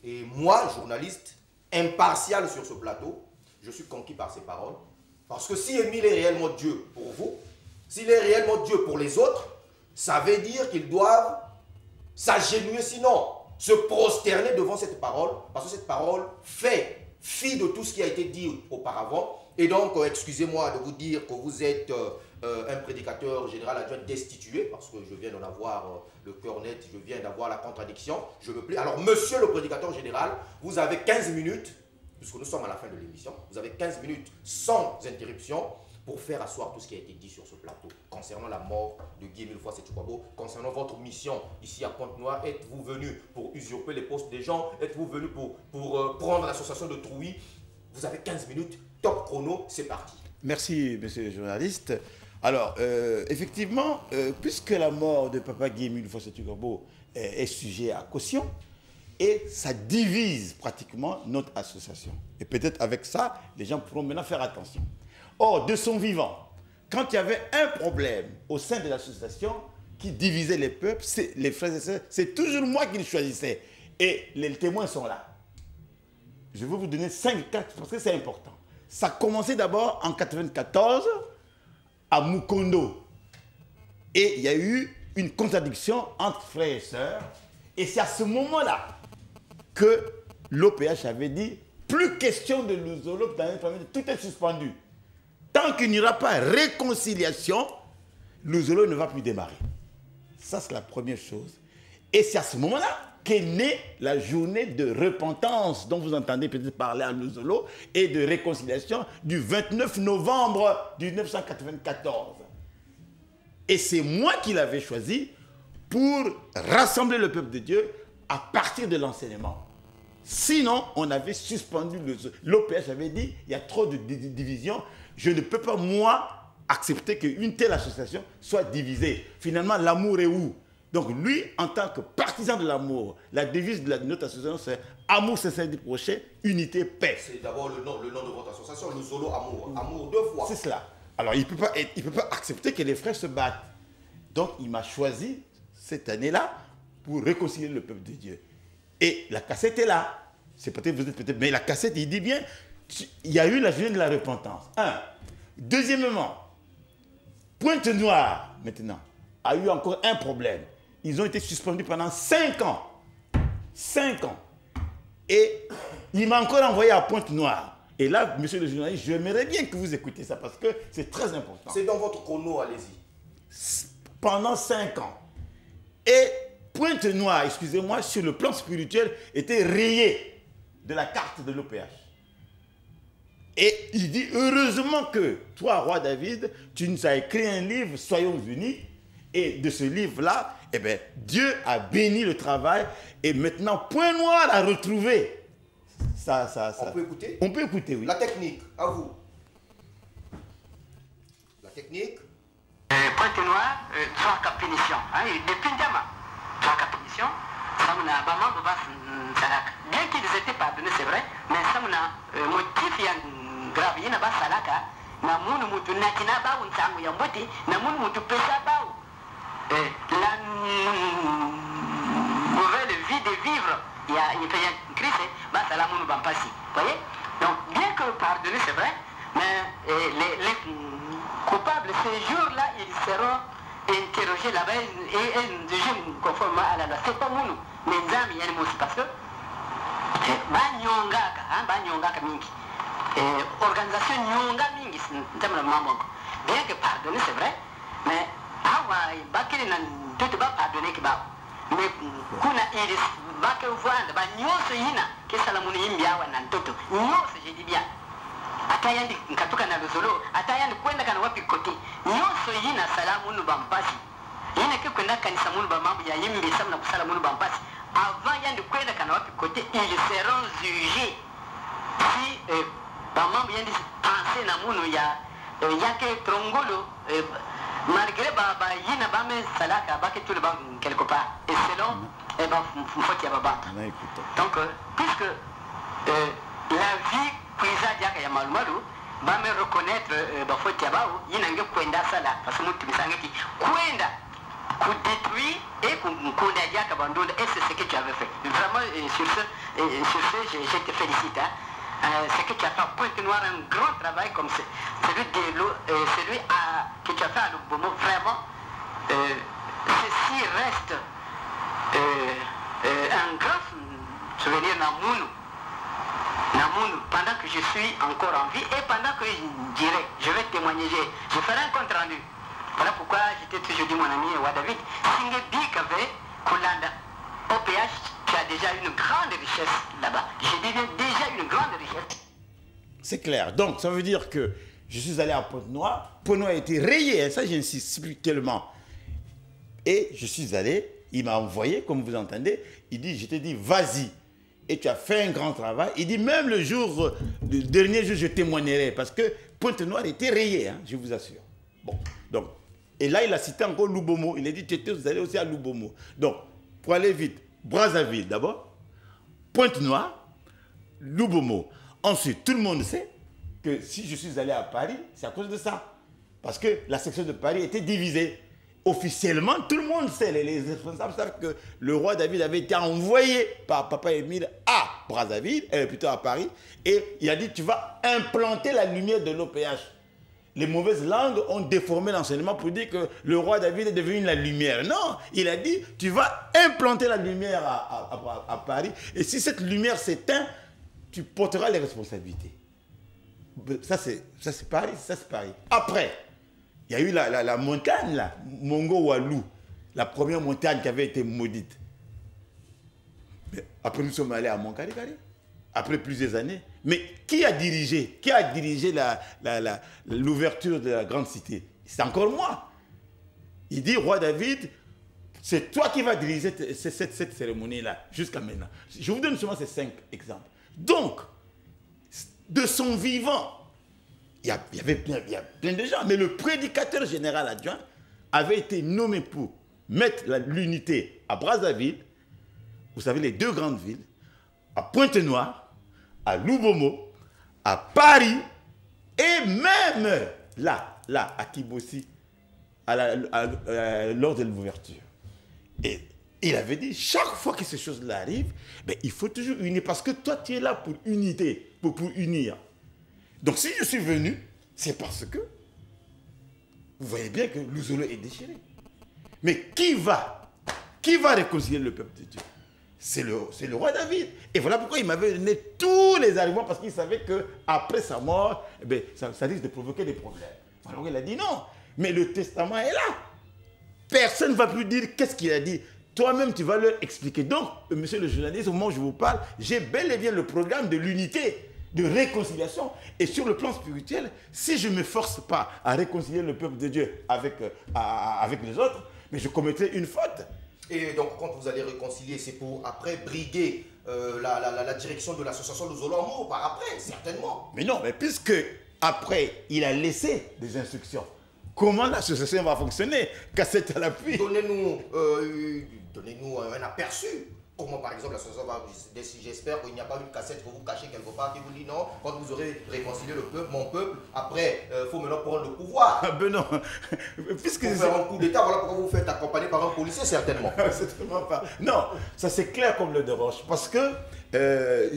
Et moi, journaliste, impartial sur ce plateau, je suis conquis par ces paroles. Parce que si Émile est réellement Dieu pour vous, s'il est réellement Dieu pour les autres, ça veut dire qu'ils doivent s'agenouiller, sinon se prosterner devant cette parole, parce que cette parole fait fi de tout ce qui a été dit auparavant. Et donc, excusez-moi de vous dire que vous êtes un prédicateur général adjoint destitué, parce que je viens d'en avoir le cœur net, je viens d'avoir la contradiction, je me plais. Alors, monsieur le prédicateur général, vous avez 15 minutes, puisque nous sommes à la fin de l'émission, vous avez 15 minutes sans interruption pour faire asseoir tout ce qui a été dit sur ce plateau concernant la mort de Guy Emile Foix-Setoukwabo, concernant votre mission ici à Pointe-Noire. Êtes-vous venu pour usurper les postes des gens? Êtes-vous venu pour prendre l'association de Trouy? Vous avez 15 minutes, top chrono, c'est parti. Merci, monsieur le journaliste. Alors, effectivement, puisque la mort de Papa Guy Emile Foix-Setoukwabo est sujet à caution, et ça divise pratiquement notre association. Et peut-être avec ça, les gens pourront maintenant faire attention. Or, de son vivant, quand il y avait un problème au sein de l'association qui divisait les peuples, les frères et sœurs, c'est toujours moi qui le choisissais. Et les témoins sont là. Je vais vous donner 5 cas parce que c'est important. Ça a commencé d'abord en 1994 à Mukondo. Et il y a eu une contradiction entre frères et sœurs. Et c'est à ce moment-là que l'OPH avait dit plus question de Luzolo dans une famille, tout est suspendu. Tant qu'il n'y aura pas réconciliation, Luzolo ne va plus démarrer. Ça, c'est la première chose. Et c'est à ce moment-là qu'est née la journée de repentance dont vous entendez peut-être parler à Luzolo et de réconciliation du 29 novembre 1994. Et c'est moi qui l'avais choisi pour rassembler le peuple de Dieu à partir de l'enseignement. Sinon, on avait suspendu l'OPH avait dit, il y a trop de divisions, je ne peux pas, moi, accepter qu'une telle association soit divisée. Finalement, l'amour est où? Donc lui, en tant que partisan de l'amour, la devise de notre association, c'est amour, sincère du prochain, unité, paix. C'est d'abord le nom de votre association, Luzolo Amour. Amour 2 fois. C'est cela. Alors, il ne peut pas accepter que les frères se battent. Donc, il m'a choisi cette année-là pour réconcilier le peuple de Dieu. Et la cassette est là. C'est peut-être, vous êtes peut-être, mais la cassette, il dit bien, il y a eu la journée de la repentance. Un. Deuxièmement, Pointe-Noire, maintenant, a eu encore un problème. Ils ont été suspendus pendant 5 ans. 5 ans. Et il m'a encore envoyé à Pointe-Noire. Et là, monsieur le journaliste, j'aimerais bien que vous écoutiez ça parce que c'est très important. C'est dans votre chrono, allez-y. Pendant 5 ans. Et Pointe-Noire, excusez-moi, sur le plan spirituel, était rayé de la carte de l'OPH. Et il dit, heureusement que toi, roi David, tu nous as écrit un livre, Soyons unis. Et de ce livre-là, eh bien, Dieu a béni le travail. Et maintenant, Pointe-Noire a retrouvé ça. On peut écouter? On peut écouter, oui. La technique, à vous. La technique. Pointe-Noire, 3 punitions. Depuis Ndama, 3 punitions. Bien qu'il ils étaient pardonnés, c'est vrai, mais ça m'a motif grave. Il n'y a pas de salaka. Na munu mutu nakina ba untangu ya mboti na munu mutu pesa ba la nouvelle vie de vivre il y a une crise bah ça la munu bampasi voyez donc bien que pardonner c'est vrai mais les coupables ces jours-là ils seront interrogés là-bas et jugés conformément à la loi c'est pas munu mais nzami yani mosi parce que ba nyongaka mingi organisation nyonga mingi ntamala mamongo bien que pardonner c'est vrai mais awa bakiri na tout ba pardonner ki ba mais kuna iris bakiri vwanda ba nyoso yina ke salamuni yimbya wa na ntoto nyoso je dis bien atayandi nkatuka na lozolo atayandi kwenda kana wapi kote nyoso yina salamunu bampasi yina ke kwenda kanisa munu ba mambo ya yimbi samna kusala munu bampasi avant yandi kwenda kana wapi kote ils seront jugés si bamambo yendi pensé na munu ya yake trongolo malgré baba yina bame salaka bake tout le bas quelque part et selon faut ya baba donc puisque la vie kuiza jaka ya malumalu bame reconnaître faut ya bao yina nge kwenda sala parce que mutu misangeti kwenda ku détruire et kunda jaka bandonda et c'est ce que tu avais fait vraiment sur ce je te félicite hein. C'est que tu as fait à Pointe-Noire un grand travail comme celui que tu as fait à Lubomo. Vraiment, ceci reste un grand souvenir Namounou, pendant que je suis encore en vie et pendant que je vais témoigner, je ferai un compte rendu. Voilà pourquoi j'étais toujours dit mon ami Wadavid, Singebi Kave, Kolanda, OPH. Tu as déjà une grande richesse là-bas. J'ai déjà une grande richesse. C'est clair. Donc, ça veut dire que je suis allé à Pointe-Noire. Pointe-Noire a été rayé. Hein, ça, j'insiste plus tellement. Et je suis allé. Il m'a envoyé, comme vous entendez. Il dit, je te dis, vas-y. Et tu as fait un grand travail. Il dit, même le dernier jour, je témoignerai. Parce que Pointe-Noire était rayé, hein, je vous assure. Bon, donc. Et là, il a cité encore Lubomo. Il a dit, tu étais allé aussi à Lubomo. Donc, pour aller vite. Brazzaville d'abord, Pointe-Noire, Lubomo. Ensuite, tout le monde sait que si je suis allé à Paris, c'est à cause de ça. Parce que la section de Paris était divisée. Officiellement, tout le monde sait, les responsables savent que le roi David avait été envoyé par Papa Émile à Brazzaville, plutôt à Paris, et il a dit, tu vas implanter la lumière de l'OPH. Les mauvaises langues ont déformé l'enseignement pour dire que le roi David est devenu la lumière. Non, il a dit, tu vas implanter la lumière à Paris. Et si cette lumière s'éteint, tu porteras les responsabilités. Ça, c'est Paris. Après, il y a eu la montagne, là, Mongo Walou, la première montagne qui avait été maudite. Mais après, nous sommes allés à Moncari-Cari. Après plusieurs années. Mais qui a dirigé l'ouverture de la grande cité? C'est encore moi. Il dit, roi David, c'est toi qui vas diriger cette cérémonie-là, jusqu'à maintenant. Je vous donne seulement ces 5 exemples. Donc, de son vivant, il y a plein de gens, mais le prédicateur général adjoint avait été nommé pour mettre l'unité à Brazzaville, vous savez, les 2 grandes villes, à Pointe-Noire, à Lubomo, à Paris, et même là, à Kibossi, lors de l'ouverture. Et il avait dit, chaque fois que ces choses-là arrivent, ben, il faut toujours unir, parce que toi, tu es là pour unité, pour unir. Donc si je suis venu, c'est parce que vous voyez bien que Luzolo est déchiré. Mais qui va réconcilier le peuple de Dieu? C'est le roi David. Et voilà pourquoi il m'avait donné tous les arguments, parce qu'il savait qu'après sa mort, eh bien, ça risque de provoquer des problèmes. Alors il a dit non, mais le testament est là. Personne ne va plus dire qu'est-ce qu'il a dit. Toi-même, tu vas leur expliquer. Donc, monsieur le journaliste, au moment où je vous parle, j'ai bel et bien le programme de l'unité, de réconciliation. Et sur le plan spirituel, si je ne me force pas à réconcilier le peuple de Dieu avec les autres, mais je commettrai une faute. Et donc, quand vous allez réconcilier, c'est pour après briguer la direction de l'association Luzolo Amour par après, certainement. Mais non, mais puisque après, il a laissé des instructions, comment l'association va fonctionner? Cassette à l'appui. Donnez-nous un aperçu Comment par exemple l'association va... J'espère qu'il n'y a pas une cassette que vous cachez quelque part qui vous dit non, quand vous aurez réconcilié le peuple, mon peuple, après, il faut maintenant prendre le pouvoir. Ah ben non, puisque... Pour faire un coup d'État, voilà pourquoi vous vous faites accompagner par un policier, certainement. Certainement pas. Non, ça c'est clair comme le de roche. Parce que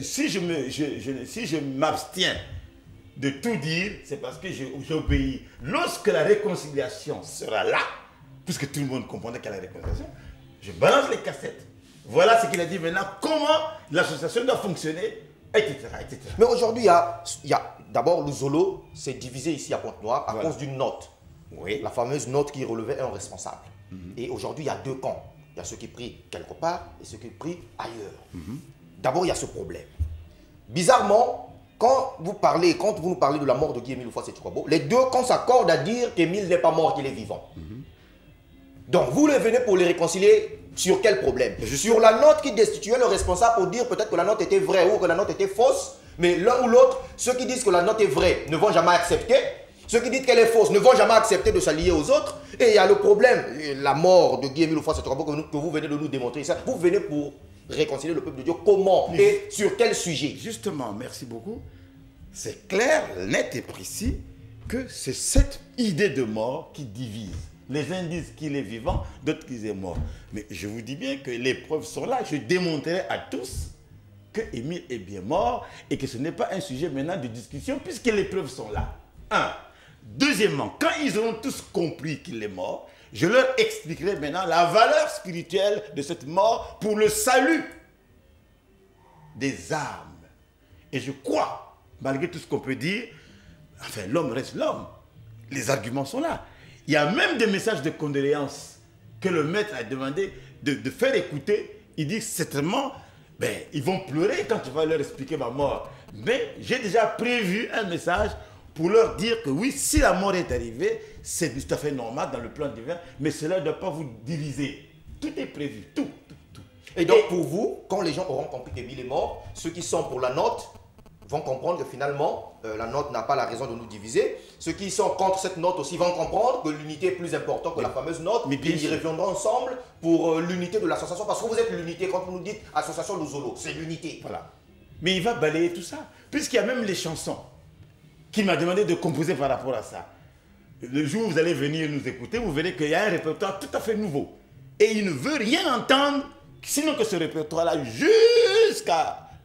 si je m'abstiens de tout dire, c'est parce que j'obéis. Lorsque la réconciliation sera là, puisque tout le monde comprendrait qu'il y a la réconciliation, je balance les cassettes. Voilà ce qu'il a dit maintenant, comment l'association doit fonctionner, etc. etc. Mais aujourd'hui, il y a d'abord le Zolo, c'est divisé ici à Pointe-Noire à cause d'une note. Oui. La fameuse note qui relevait un responsable. Et aujourd'hui, il y a deux camps. Il y a ceux qui prient quelque part et ceux qui prient ailleurs. D'abord, il y a ce problème. Bizarrement, quand vous nous parlez de la mort de Guy-Émile Houphouët-Boigny, les deux camps s'accordent à dire qu'Émile n'est pas mort, qu'il est vivant. Donc, vous les venez pour les réconcilier sur quel problème? Sur la note qui destituait le responsable pour dire peut-être que la note était vraie ou que la note était fausse, mais l'un ou l'autre, ceux qui disent que la note est vraie ne vont jamais accepter. Ceux qui disent qu'elle est fausse ne vont jamais accepter de s'allier aux autres. Et il y a le problème, la mort de Guy-Émile Houphouët-Boigny que vous venez de nous démontrer. Ça, vous venez pour réconcilier le peuple de Dieu. Comment et sur quel sujet? Justement, merci beaucoup. C'est clair, net et précis que c'est cette idée de mort qui divise. Les uns disent qu'il est vivant, d'autres qu'il est mort. Mais je vous dis bien que les preuves sont là. Je démontrerai à tous que Émile est bien mort et que ce n'est pas un sujet maintenant de discussion puisque les preuves sont là. Un. Deuxièmement, quand ils auront tous compris qu'il est mort, je leur expliquerai maintenant la valeur spirituelle de cette mort pour le salut des âmes. Et je crois, malgré tout ce qu'on peut dire, enfin l'homme reste l'homme. Les arguments sont là. Il y a même des messages de condoléances que le maître a demandé de faire écouter. Il dit certainement, ben, ils vont pleurer quand tu vas leur expliquer ma mort. Mais j'ai déjà prévu un message pour leur dire que oui, si la mort est arrivée, c'est tout à fait normal dans le plan divin, mais cela ne doit pas vous diviser. Tout est prévu, tout. Et donc pour vous, quand les gens auront compris qu'Émile est mort, ceux qui sont pour la note vont comprendre que finalement, la note n'a pas la raison de nous diviser. Ceux qui sont contre cette note aussi vont comprendre que l'unité est plus importante que la fameuse note. Mais ils reviendront ensemble pour l'unité de l'association. Parce que vous êtes l'unité. Quand vous nous dites association Luzolo, c'est l'unité. Voilà. Mais il va balayer tout ça. Puisqu'il y a même les chansons qu'il m'a demandé de composer par rapport à ça. Le jour où vous allez venir nous écouter, vous verrez qu'il y a un répertoire tout à fait nouveau. Et il ne veut rien entendre, sinon que ce répertoire-là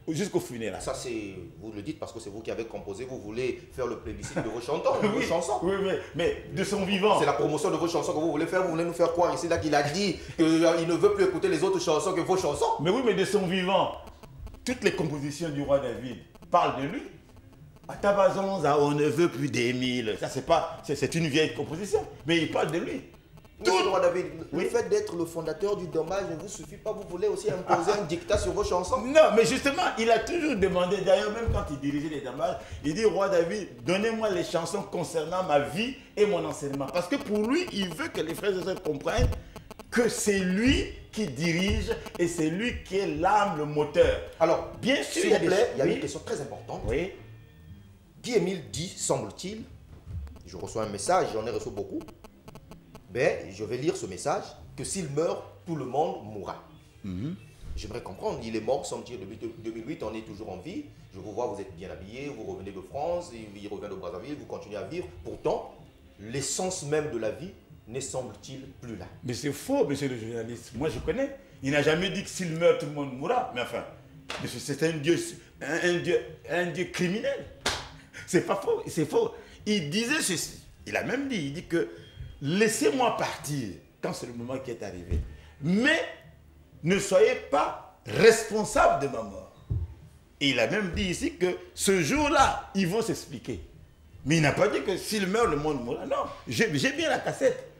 jusqu'au funérailles. Ça, c'est, vous le dites parce que c'est vous qui avez composé, vous voulez faire le plébiscite de vos chanteurs, de vos chansons. Oui, mais de son vivant. C'est la promotion de vos chansons que vous voulez faire, vous voulez nous faire croire ici là qu'il a dit qu'il ne veut plus écouter les autres chansons que vos chansons. Mais oui, mais de son vivant. Toutes les compositions du roi David parlent de lui. À Tabazonza, on ne veut plus d'Émile. Ça, c'est une vieille composition, mais il parle de lui. Monsieur le roi David, le fait d'être le fondateur du dommage ne vous suffit pas, vous voulez aussi imposer un dictat sur vos chansons? Non, mais justement, il a toujours demandé, d'ailleurs même quand il dirigeait les dommages, il dit, roi David, donnez-moi les chansons concernant ma vie et mon enseignement. Parce que pour lui, il veut que les frères et sœurs comprennent que c'est lui qui dirige et c'est lui qui est l'âme, le moteur. Alors, bien sûr, s'il vous plaît, il y a une question très importante. Oui. Guy-Émile dit, semble-t-il, je reçois un message, j'en ai reçu beaucoup, ben, je vais lire ce message, que s'il meurt, tout le monde mourra. J'aimerais comprendre, il est mort, semble-t-il, depuis 2008, on est toujours en vie. Je vous vois, vous êtes bien habillé, vous revenez de France, il revient de Brazzaville, vous continuez à vivre. Pourtant, l'essence même de la vie ne semble-t-il plus là. Mais c'est faux, monsieur le journaliste. Moi, je connais. Il n'a jamais dit que s'il meurt, tout le monde mourra. Mais enfin, c'est un dieu criminel. C'est pas faux, c'est faux. Il disait ceci. Il a même dit, il dit que laissez-moi partir quand c'est le moment qui est arrivé. Mais ne soyez pas responsable de ma mort. Et il a même dit ici que ce jour-là, ils vont s'expliquer. Mais il n'a pas dit que s'il meurt, le monde mourra. Non, j'ai bien la cassette.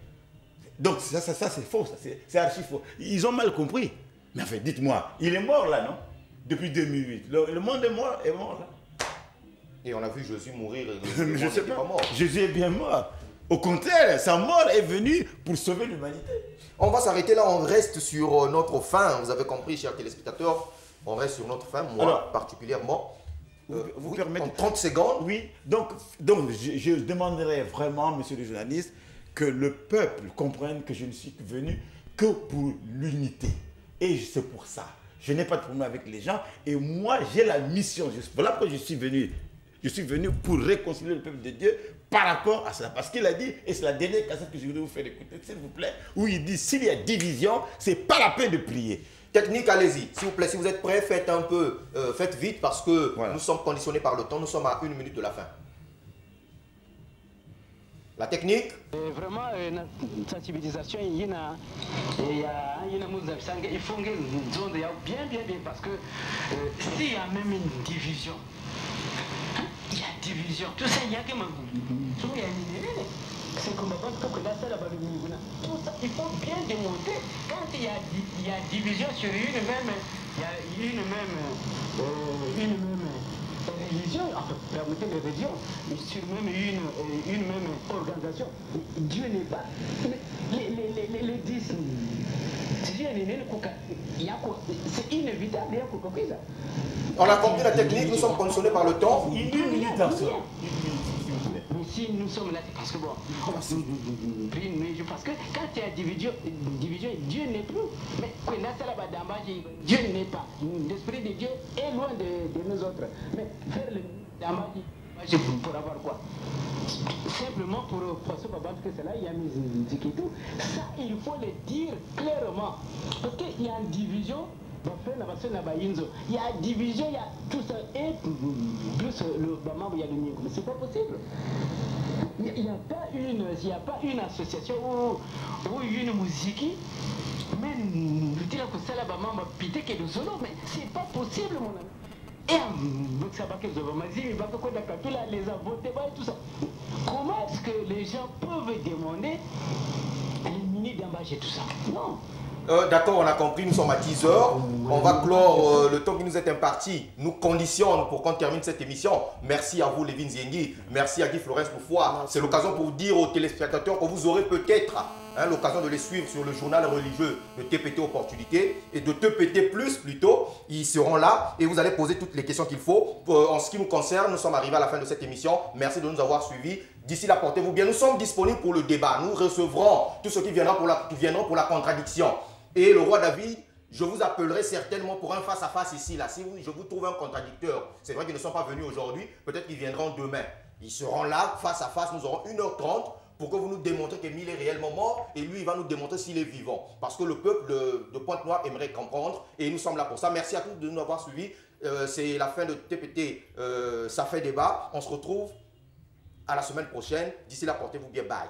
Donc ça c'est faux, c'est archi faux. Ils ont mal compris. Mais enfin, dites-moi, il est mort là, non? Depuis 2008. Le monde est mort là. Et on a vu Jésus mourir. Je ne sais pas. Mort. Jésus est bien mort. Au contraire, sa mort est venue pour sauver l'humanité. On va s'arrêter là, on reste sur notre fin. Vous avez compris, chers téléspectateurs, on reste sur notre fin, moi alors, particulièrement. Vous permettez... En 30 secondes. Oui, donc je demanderai vraiment, monsieur le journaliste, que le peuple comprenne que je ne suis venu que pour l'unité. Et c'est pour ça. je n'ai pas de problème avec les gens. Et moi, j'ai la mission. Voilà pourquoi je suis venu. Je suis venu pour réconcilier le peuple de Dieu par rapport à cela. Parce qu'il a dit, et c'est la dernière cassette que je voudrais vous faire écouter, s'il vous plaît, où il dit, s'il y a division, c'est pas la peine de prier. Technique, allez-y. S'il vous plaît, si vous êtes prêts, faites un peu, faites vite parce que nous sommes conditionnés par le temps. Nous sommes à 1 minute de la fin. La technique. Vraiment, la sensibilisation, il y a il faut bien, parce que s'il y a même une division, il y a division, tout ça, il y a que c'est comme que là, c'est là-bas, tout ça, il faut bien démontrer. Quand il y a division sur une même religion, enfin, permettez les religions, mais sur même une même organisation, Dieu n'est pas. Les 10, c'est inévitable, il y a quoi. On a compris la technique, nous sommes conditionnés par le temps. Une minute dans ça. Mais si nous sommes là, parce que bon, parce que quand il y a division, Dieu n'est plus. Mais Dieu n'est pas. L'esprit de Dieu est loin de nous autres. Mais faire le damage pour avoir quoi? Simplement pour passer par parce que c'est là, il y a mis et tout. Ça, il faut le dire clairement. Parce qu'il y a une division. Il y a division, il y a tout ça, et plus le membre, il y a le mien. Mais c'est pas possible. Il n'y a pas une association ou une musique, mais nous disons que c'est là, pité que le solo, mais c'est pas possible, mon ami. Et ça va que les a votés, tout ça. Comment est-ce que les gens peuvent demander l'éliminer d'embauche et tout ça? Non. D'accord, on a compris, nous sommes à 10 h. On va clore le temps qui nous est imparti. Nous conditionne pour qu'on termine cette émission. Merci à vous, Lévin Ziengi. Merci à Guy Florence Poufoua. C'est l'occasion pour dire aux téléspectateurs que vous aurez peut-être l'occasion de les suivre sur le journal religieux de TPT Opportunité et de TPT Plus plutôt. Ils seront là et vous allez poser toutes les questions qu'il faut. En ce qui nous concerne, nous sommes arrivés à la fin de cette émission. Merci de nous avoir suivis. D'ici là, portez-vous bien. Nous sommes disponibles pour le débat. Nous recevrons tous ceux qui viendront pour la contradiction. Et le roi David, je vous appellerai certainement pour un face-à-face ici. Là. Si je vous trouve un contradicteur, c'est vrai qu'ils ne sont pas venus aujourd'hui, peut-être qu'ils viendront demain. Ils seront là, face à face, nous aurons 1 h 30 pour que vous nous démontrez qu'Émile est réellement mort et lui, il va nous démontrer s'il est vivant. Parce que le peuple de Pointe-Noire aimerait comprendre et nous sommes là pour ça. Merci à tous de nous avoir suivis. C'est la fin de TPT, ça fait débat. On se retrouve à la semaine prochaine. D'ici là, portez-vous bien. Bye.